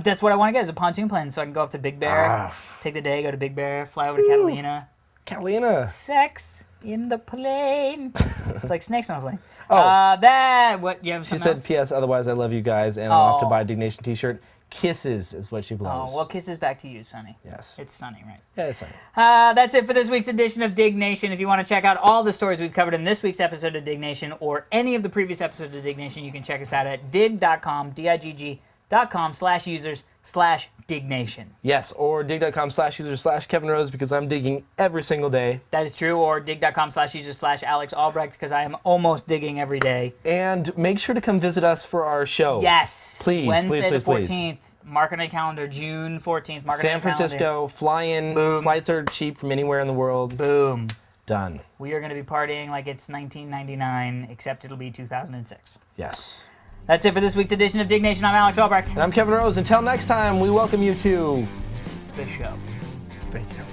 [SPEAKER 2] that's what I want to get is a pontoon plane so I can go up to Big Bear,
[SPEAKER 1] Ah.
[SPEAKER 2] take the day, go to Big Bear, fly over to Catalina.
[SPEAKER 1] Catalina.
[SPEAKER 2] Sex in the plane. It's like snakes on a plane.
[SPEAKER 1] Oh.
[SPEAKER 2] You have
[SPEAKER 1] She
[SPEAKER 2] something
[SPEAKER 1] said,
[SPEAKER 2] else?
[SPEAKER 1] P.S. Otherwise, I love you guys, and I'm off to
[SPEAKER 2] Oh.
[SPEAKER 1] buy a Diggnation T-shirt. Kisses is what she blows.
[SPEAKER 2] Oh, well, kisses back to you, Sonny.
[SPEAKER 1] Yes.
[SPEAKER 2] It's Sonny, right?
[SPEAKER 1] Yeah, it's fine.
[SPEAKER 2] That's it for this week's edition of Diggnation. If you want to check out all the stories we've covered in this week's episode of Diggnation or any of the previous episodes of Diggnation, you can check us out at dig.com, digg.com/users/Diggnation.
[SPEAKER 1] Yes, or dig.com/user/Kevin Rose because I'm digging every single day.
[SPEAKER 2] That is true, or dig.com/users/Alex Albrecht because I am almost digging every day.
[SPEAKER 1] And make sure to come visit us for our show.
[SPEAKER 2] Yes.
[SPEAKER 1] Please,
[SPEAKER 2] Wednesday
[SPEAKER 1] please,
[SPEAKER 2] the
[SPEAKER 1] please,
[SPEAKER 2] 14th. Mark on a calendar, June 14th. Mark on
[SPEAKER 1] San
[SPEAKER 2] a calendar.
[SPEAKER 1] Francisco, fly in.
[SPEAKER 2] Boom.
[SPEAKER 1] Flights are cheap from anywhere in the world.
[SPEAKER 2] Boom.
[SPEAKER 1] Done.
[SPEAKER 2] We are going to be partying like it's 1999, except it'll be 2006.
[SPEAKER 1] Yes.
[SPEAKER 2] That's it for this week's edition of Diggnation. I'm Alex Albrecht.
[SPEAKER 1] And I'm Kevin Rose. Until next time, we welcome you to...
[SPEAKER 2] The show.
[SPEAKER 1] Thank you.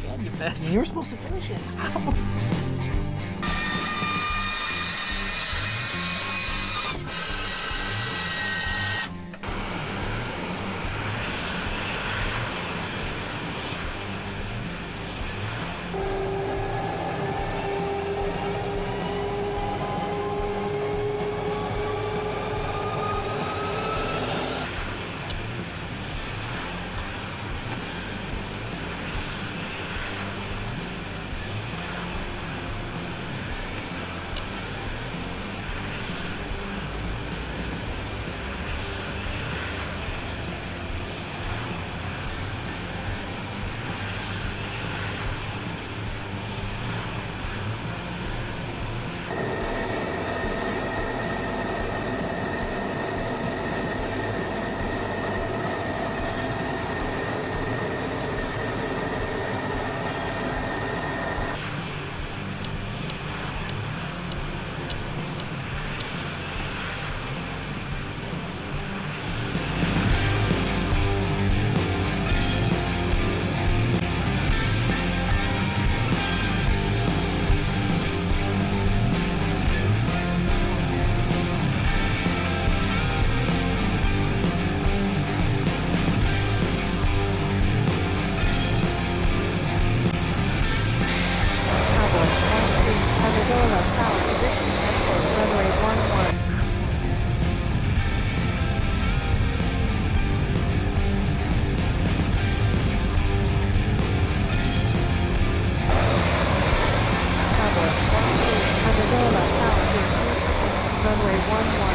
[SPEAKER 2] God, you best.
[SPEAKER 1] You were supposed to finish it.
[SPEAKER 5] 911.